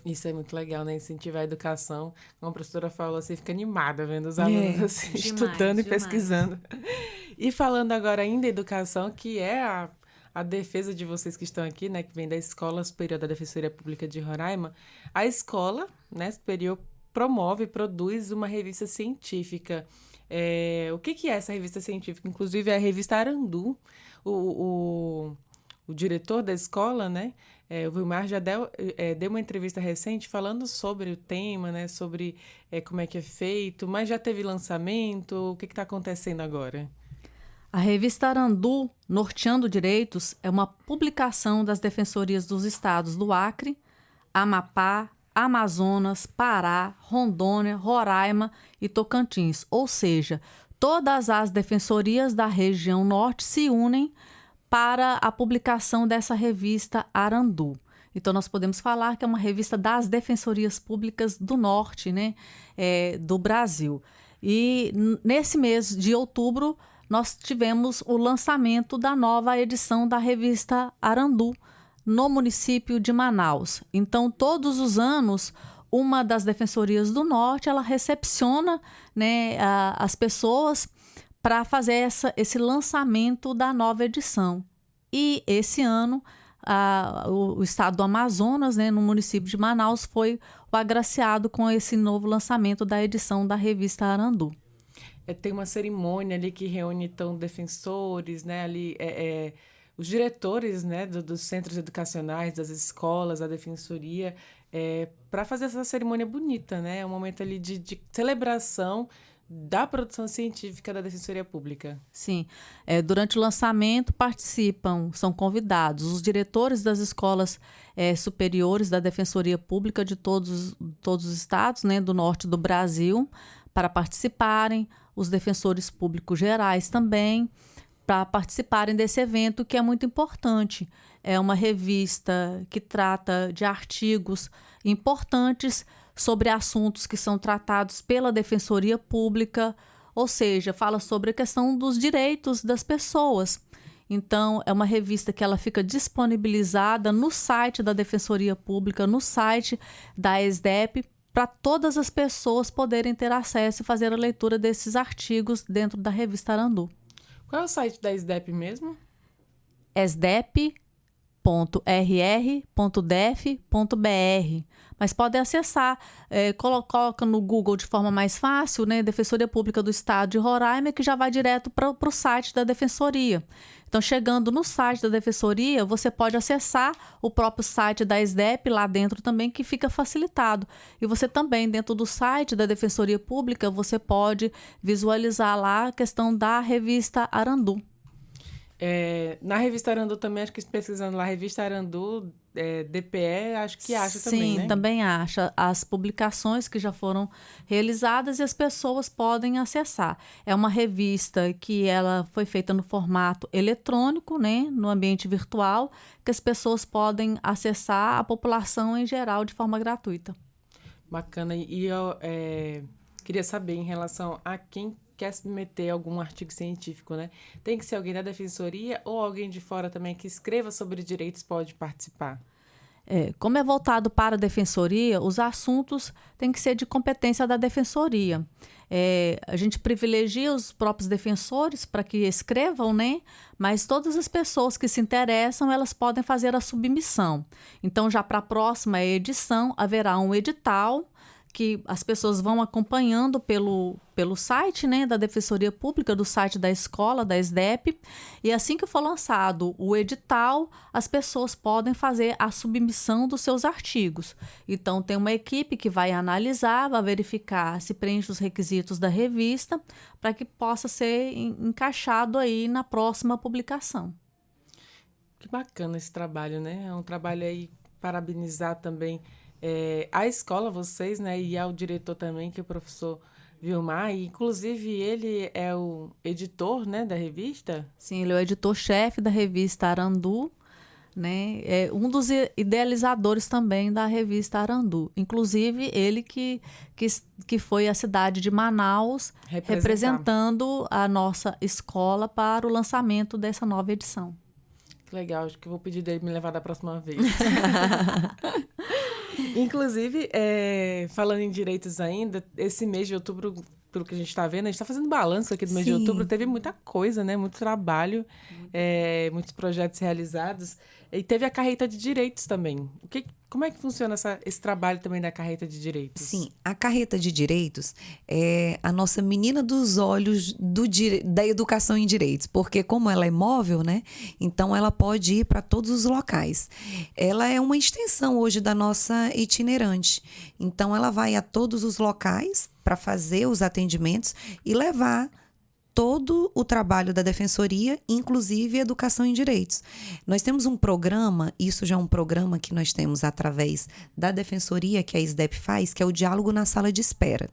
Isso é muito legal, né? Incentivar a educação. Como a professora falou, você fica animada vendo os alunos assim, demais, estudando e demais. pesquisando. E falando agora ainda em educação, que é a defesa de vocês que estão aqui, né? Que vem da Escola Superior da Defensoria Pública de Roraima. A escola, né, superior promove e produz uma revista científica. O que é essa revista científica? Inclusive, é a revista Arandu. O diretor da escola, né? O Vilmar já deu uma entrevista recente falando sobre o tema, né? Sobre como é que é feito, mas já teve lançamento, o que está acontecendo agora? A revista Arandu, Norteando Direitos, é uma publicação das defensorias dos estados do Acre, Amapá, Amazonas, Pará, Rondônia, Roraima e Tocantins. Ou seja, todas as defensorias da região norte se unem para a publicação dessa revista Arandu. Então, nós podemos falar que é uma revista das defensorias públicas do norte, né, do Brasil. E nesse mês de outubro, nós tivemos o lançamento da nova edição da revista Arandu, no município de Manaus. Então, todos os anos, uma das defensorias do norte, ela recepciona, né, as pessoas para fazer esse lançamento da nova edição. E esse ano, o estado do Amazonas, né, no município de Manaus, foi o agraciado com esse novo lançamento da edição da revista Arandu. Tem uma cerimônia ali que reúne então defensores, né, ali, os diretores, né, dos centros educacionais, das escolas, a defensoria, para fazer essa cerimônia bonita, né? É um momento ali de celebração da produção científica da Defensoria Pública. Sim. Durante o lançamento são convidados os diretores das escolas superiores da Defensoria Pública de todos os estados, né, do norte do Brasil, para participarem, os defensores públicos gerais também, para participarem desse evento que é muito importante. É uma revista que trata de artigos importantes sobre assuntos que são tratados pela Defensoria Pública, ou seja, fala sobre a questão dos direitos das pessoas. Então, é uma revista que ela fica disponibilizada no site da Defensoria Pública, no site da SDEP, para todas as pessoas poderem ter acesso e fazer a leitura desses artigos dentro da revista Arandu. Qual é o site da SDEP mesmo? sdep.rr.def.br. Mas podem acessar, coloca no Google de forma mais fácil, né, Defensoria Pública do Estado de Roraima, que já vai direto para o site da Defensoria. Então, chegando no site da Defensoria, você pode acessar o próprio site da SDEP lá dentro também, que fica facilitado. E você também, dentro do site da Defensoria Pública, você pode visualizar lá a questão da revista Arandu. Na revista Arandu também, acho que pesquisando lá, a revista Arandu DPE, acho que acha também, né? Sim, também acha as publicações que já foram realizadas e as pessoas podem acessar. É uma revista que ela foi feita no formato eletrônico, né, no ambiente virtual, que as pessoas podem acessar, a população em geral, de forma gratuita. Bacana. E eu queria saber em relação a quem quer submeter algum artigo científico, né? Tem que ser alguém da defensoria ou alguém de fora também que escreva sobre direitos pode participar? Como é voltado para a defensoria, os assuntos têm que ser de competência da defensoria. A gente privilegia os próprios defensores para que escrevam, né? Mas todas as pessoas que se interessam, elas podem fazer a submissão. Então, já para a próxima edição, haverá um edital que as pessoas vão acompanhando pelo site, né, da Defensoria Pública, do site da escola, da SDEP, e assim que for lançado o edital, as pessoas podem fazer a submissão dos seus artigos. Então, tem uma equipe que vai analisar, vai verificar se preenche os requisitos da revista, para que possa ser encaixado aí na próxima publicação. Que bacana esse trabalho, né? É um trabalho aí, parabenizar também a escola, vocês, né, e ao diretor também, que é o professor Vilmar, e inclusive ele é o editor, né, da revista? Sim, ele é o editor-chefe da revista Arandu, né, é um dos idealizadores também da revista Arandu. Inclusive, ele que foi à cidade de Manaus representando a nossa escola para o lançamento dessa nova edição. Que legal, acho que eu vou pedir dele me levar da próxima vez. Inclusive, falando em direitos ainda, esse mês de outubro, pelo que a gente está vendo, a gente está fazendo balanço aqui do mês de outubro, teve muita coisa, né? Muito trabalho, muitos projetos realizados. E teve a carreta de direitos também. Como é que funciona esse trabalho também da carreta de direitos? Sim, a carreta de direitos é a nossa menina dos olhos da educação em direitos, porque como ela é móvel, né? Então ela pode ir para todos os locais. Ela é uma extensão hoje da nossa itinerante. Então ela vai a todos os locais para fazer os atendimentos e levar todo o trabalho da Defensoria, inclusive educação em direitos. Nós temos um programa, isso já é um programa que nós temos através da Defensoria, que a SDEP faz, que é o Diálogo na Sala de Espera.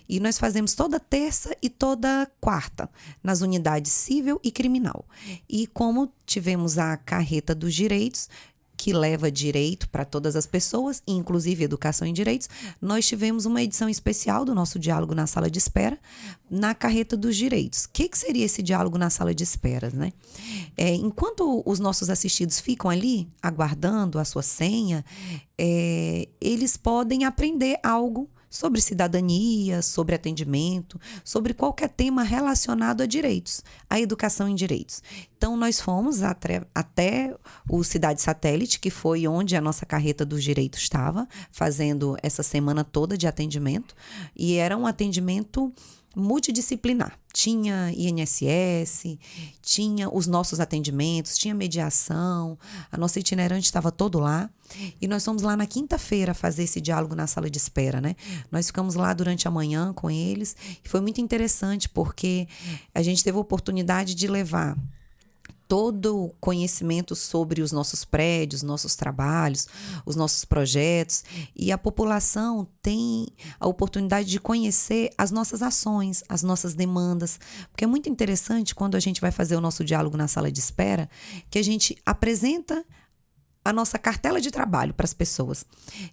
E nós fazemos toda terça e toda quarta, nas unidades civil e criminal. E como tivemos a carreta dos direitos, que leva direito para todas as pessoas, inclusive educação em direitos, nós tivemos uma edição especial do nosso Diálogo na Sala de Espera, na carreta dos direitos. O que seria esse diálogo na sala de espera, né? Enquanto os nossos assistidos ficam ali, aguardando a sua senha, eles podem aprender algo sobre cidadania, sobre atendimento, sobre qualquer tema relacionado a direitos, a educação em direitos. Então, nós fomos até o Cidade Satélite, que foi onde a nossa carreta dos direitos estava, fazendo essa semana toda de atendimento, e era um atendimento multidisciplinar. Tinha INSS, tinha os nossos atendimentos, tinha mediação, a nossa itinerante estava todo lá. E nós fomos lá na quinta-feira fazer esse diálogo na sala de espera, né? Nós ficamos lá durante a manhã com eles e foi muito interessante porque a gente teve a oportunidade de levar todo o conhecimento sobre os nossos prédios, nossos trabalhos, os nossos projetos, e a população tem a oportunidade de conhecer as nossas ações, as nossas demandas, porque é muito interessante quando a gente vai fazer o nosso diálogo na sala de espera, que a gente apresenta a nossa cartela de trabalho para as pessoas.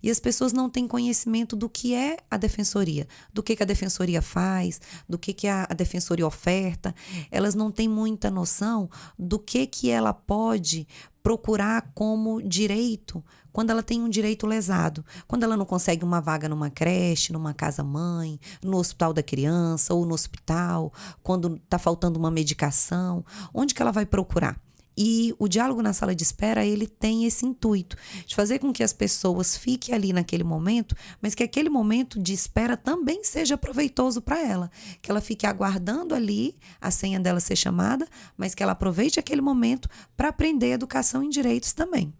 E as pessoas não têm conhecimento do que é a defensoria, do que a defensoria faz, do que a defensoria oferta. Elas não têm muita noção do que ela pode procurar como direito quando ela tem um direito lesado, quando ela não consegue uma vaga numa creche, numa casa-mãe, no hospital da criança ou no hospital, quando está faltando uma medicação, onde que ela vai procurar? E o diálogo na sala de espera, ele tem esse intuito de fazer com que as pessoas fiquem ali naquele momento, mas que aquele momento de espera também seja proveitoso para ela. Que ela fique aguardando ali a senha dela ser chamada, mas que ela aproveite aquele momento para aprender educação em direitos também.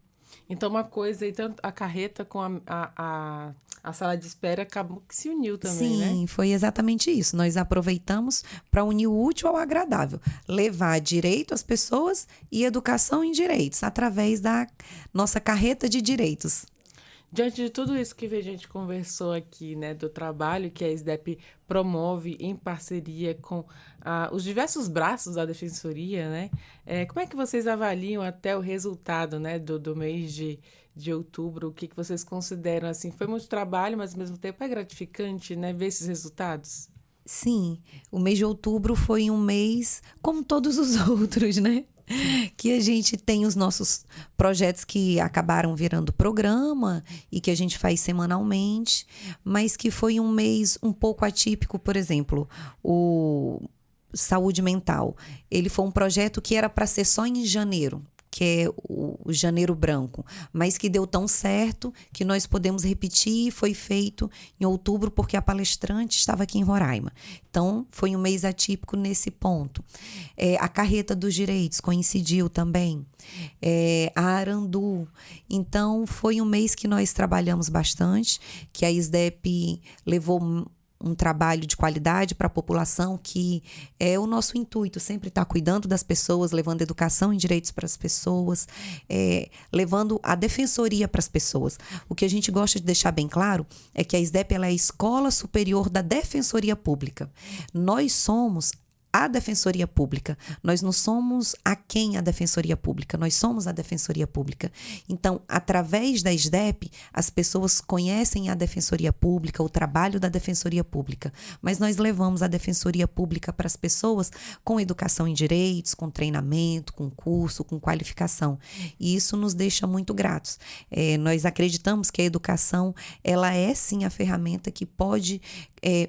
Então, uma coisa, e tanto a carreta com a sala de espera acabou que se uniu também, né? Sim, foi exatamente isso. Nós aproveitamos para unir o útil ao agradável. Levar direito às pessoas e educação em direitos, através da nossa carreta de direitos. Diante de tudo isso que a gente conversou aqui, né, do trabalho que a SDEP promove em parceria com os diversos braços da Defensoria, né, como é que vocês avaliam até o resultado, né, do mês de outubro? O que vocês consideram, assim, foi muito trabalho, mas ao mesmo tempo é gratificante, né, ver esses resultados? Sim, o mês de outubro foi um mês como todos os outros, né? Que a gente tem os nossos projetos que acabaram virando programa e que a gente faz semanalmente, mas que foi um mês um pouco atípico. Por exemplo, o Saúde Mental. Ele foi um projeto que era para ser só em janeiro, que é o Janeiro Branco, mas que deu tão certo que nós podemos repetir, foi feito em outubro porque a palestrante estava aqui em Roraima. Então, foi um mês atípico nesse ponto. A Carreta dos Direitos coincidiu também. A Arandu. Então, foi um mês que nós trabalhamos bastante, que a SDEP levou um trabalho de qualidade para a população, que é o nosso intuito, sempre estar cuidando das pessoas, levando educação e direitos para as pessoas, levando a defensoria para as pessoas. O que a gente gosta de deixar bem claro é que a SDEP ela é a Escola Superior da Defensoria Pública. Nós somos a Defensoria Pública. Nós não somos aquém a Defensoria Pública, nós somos a Defensoria Pública. Então, através da SDEP, as pessoas conhecem a Defensoria Pública, o trabalho da Defensoria Pública, mas nós levamos a Defensoria Pública para as pessoas com educação em direitos, com treinamento, com curso, com qualificação. E isso nos deixa muito gratos. Nós acreditamos que a educação, ela é sim a ferramenta que pode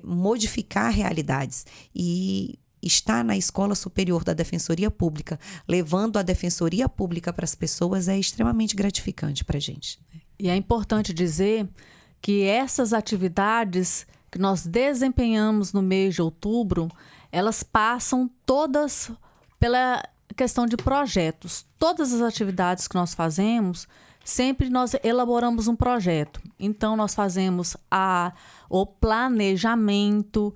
modificar realidades. E estar na Escola Superior da Defensoria Pública, levando a Defensoria Pública para as pessoas, é extremamente gratificante para a gente. E é importante dizer que essas atividades que nós desempenhamos no mês de outubro, elas passam todas pela questão de projetos. Todas as atividades que nós fazemos, sempre nós elaboramos um projeto. Então, nós fazemos o planejamento,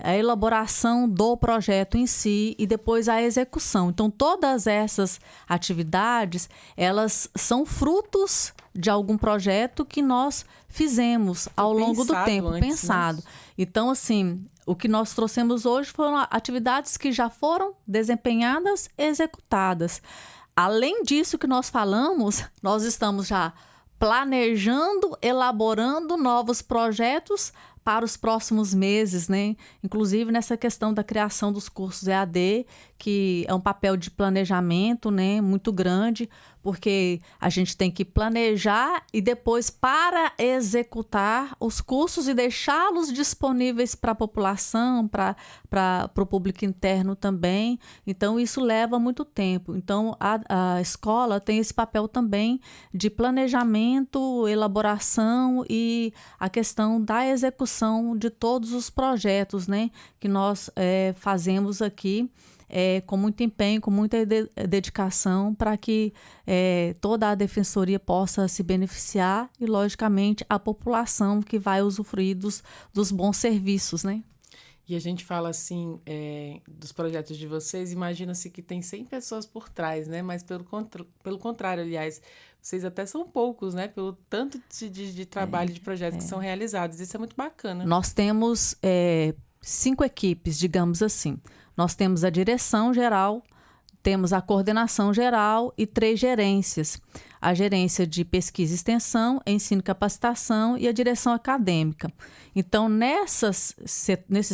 a elaboração do projeto em si e depois a execução. Então, todas essas atividades, elas são frutos de algum projeto que nós fizemos ao longo do tempo, pensado. Então, assim, o que nós trouxemos hoje foram atividades que já foram desempenhadas e executadas. Além disso que nós falamos, nós estamos já planejando, elaborando novos projetos para os próximos meses, né? Inclusive nessa questão da criação dos cursos EAD, que é um papel de planejamento, né, muito grande, porque a gente tem que planejar e depois para executar os cursos e deixá-los disponíveis para a população, para o público interno também. Então, isso leva muito tempo. Então, a escola tem esse papel também de planejamento, elaboração e a questão da execução de todos os projetos, né, que nós fazemos aqui. Com muito empenho, com muita dedicação para que toda a defensoria possa se beneficiar e, logicamente, a população que vai usufruir dos bons serviços, né? E a gente fala assim, dos projetos de vocês, imagina-se que tem 100 pessoas por trás, né? Mas pelo contrário, aliás, vocês até são poucos, né? Pelo tanto de trabalho, de projetos que são realizados. Isso é muito bacana. Nós temos 5 equipes, digamos assim. Nós temos a direção geral, temos a coordenação geral e 3 gerências. A gerência de pesquisa e extensão, ensino e capacitação e a direção acadêmica. Então, nesses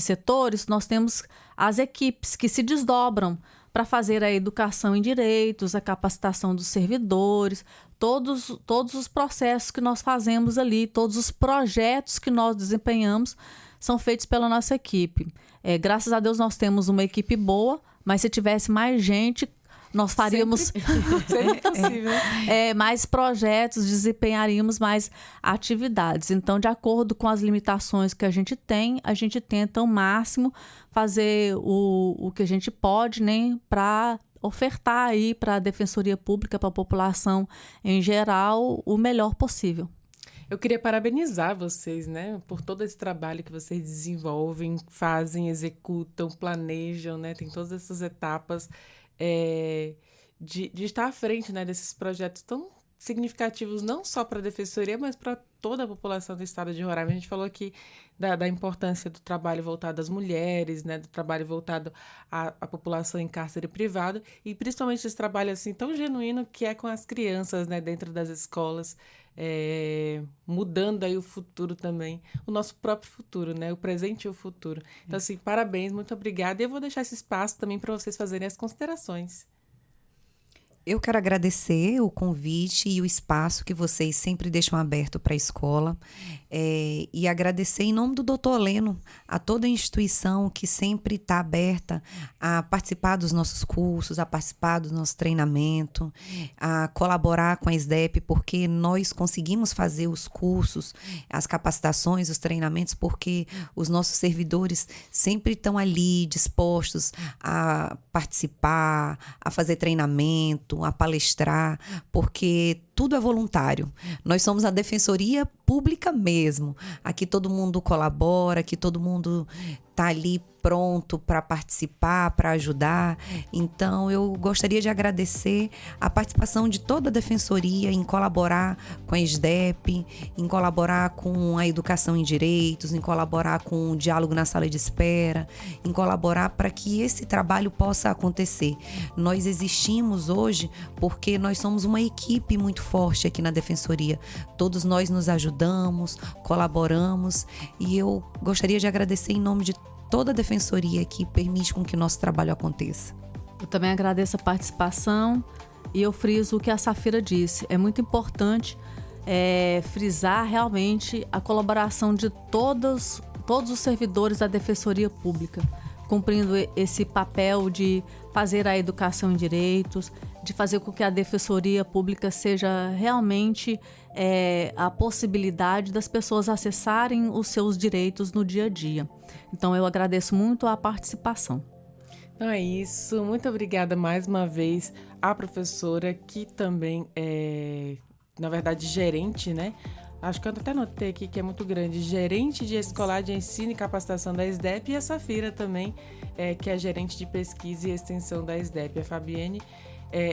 setores, nós temos as equipes que se desdobram para fazer a educação em direitos, a capacitação dos servidores, todos os processos que nós fazemos ali, todos os projetos que nós desempenhamos são feitos pela nossa equipe. Graças a Deus nós temos uma equipe boa, mas se tivesse mais gente, nós faríamos sempre possível. Mais projetos, desempenharíamos mais atividades. Então, de acordo com as limitações que a gente tem, a gente tenta ao máximo fazer o que a gente pode, né, para ofertar aí para a Defensoria Pública, para a população em geral, o melhor possível. Eu queria parabenizar vocês, né, por todo esse trabalho que vocês desenvolvem, fazem, executam, planejam, né, tem todas essas etapas de estar à frente, né, desses projetos tão significativos, não só para a Defensoria, mas para toda a população do estado de Roraima. A gente falou aqui da importância do trabalho voltado às mulheres, né, do trabalho voltado à população em cárcere privado, e principalmente esse trabalho assim, tão genuíno que é com as crianças, né, dentro das escolas, mudando aí o futuro também, o nosso próprio futuro, né, o presente e o futuro. Então, assim, parabéns, muito obrigada. E eu vou deixar esse espaço também para vocês fazerem as considerações. Eu quero agradecer o convite e o espaço que vocês sempre deixam aberto para a escola, e agradecer em nome do Dr. Oleno a toda a instituição que sempre está aberta a participar dos nossos cursos, a participar do nosso treinamento, a colaborar com a SDEP, porque nós conseguimos fazer os cursos, as capacitações, os treinamentos, porque os nossos servidores sempre estão ali dispostos a participar, a fazer treinamento, a palestrar, porque tudo é voluntário. Nós somos a Defensoria Pública mesmo. Aqui todo mundo colabora, aqui todo mundo está ali pronto para participar, para ajudar. Então, eu gostaria de agradecer a participação de toda a Defensoria em colaborar com a SDEP, em colaborar com a educação em direitos, em colaborar com o diálogo na sala de espera, em colaborar para que esse trabalho possa acontecer. Nós existimos hoje porque nós somos uma equipe muito forte aqui na Defensoria. Todos nós nos ajudamos, colaboramos, e eu gostaria de agradecer em nome de toda a Defensoria que permite com que o nosso trabalho aconteça. Eu também agradeço a participação e eu friso o que a Safira disse. É muito importante frisar realmente a colaboração de todos os servidores da Defensoria Pública, cumprindo esse papel de fazer a educação em direitos, de fazer com que a Defensoria Pública seja realmente a possibilidade das pessoas acessarem os seus direitos no dia a dia. Então, eu agradeço muito a participação. Então é isso. Muito obrigada mais uma vez à professora, que também é, na verdade, gerente, né? Acho que eu até notei aqui que é muito grande. Gerente de Escolar de Ensino e Capacitação da SDEP, e a Safira também, que é gerente de pesquisa e extensão da SDEP, a Fabienne.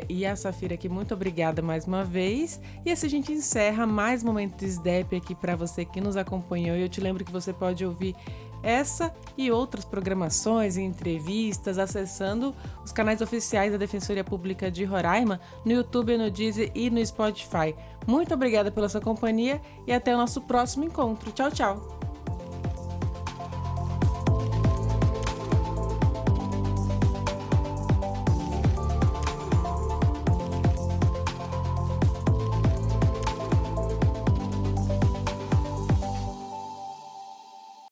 E a Safira aqui, muito obrigada mais uma vez. E assim a gente encerra mais Momento SDEP aqui para você que nos acompanhou. E eu te lembro que você pode ouvir essa e outras programações e entrevistas acessando os canais oficiais da Defensoria Pública de Roraima no YouTube, no Deezer e no Spotify. Muito obrigada pela sua companhia e até o nosso próximo encontro. Tchau, tchau!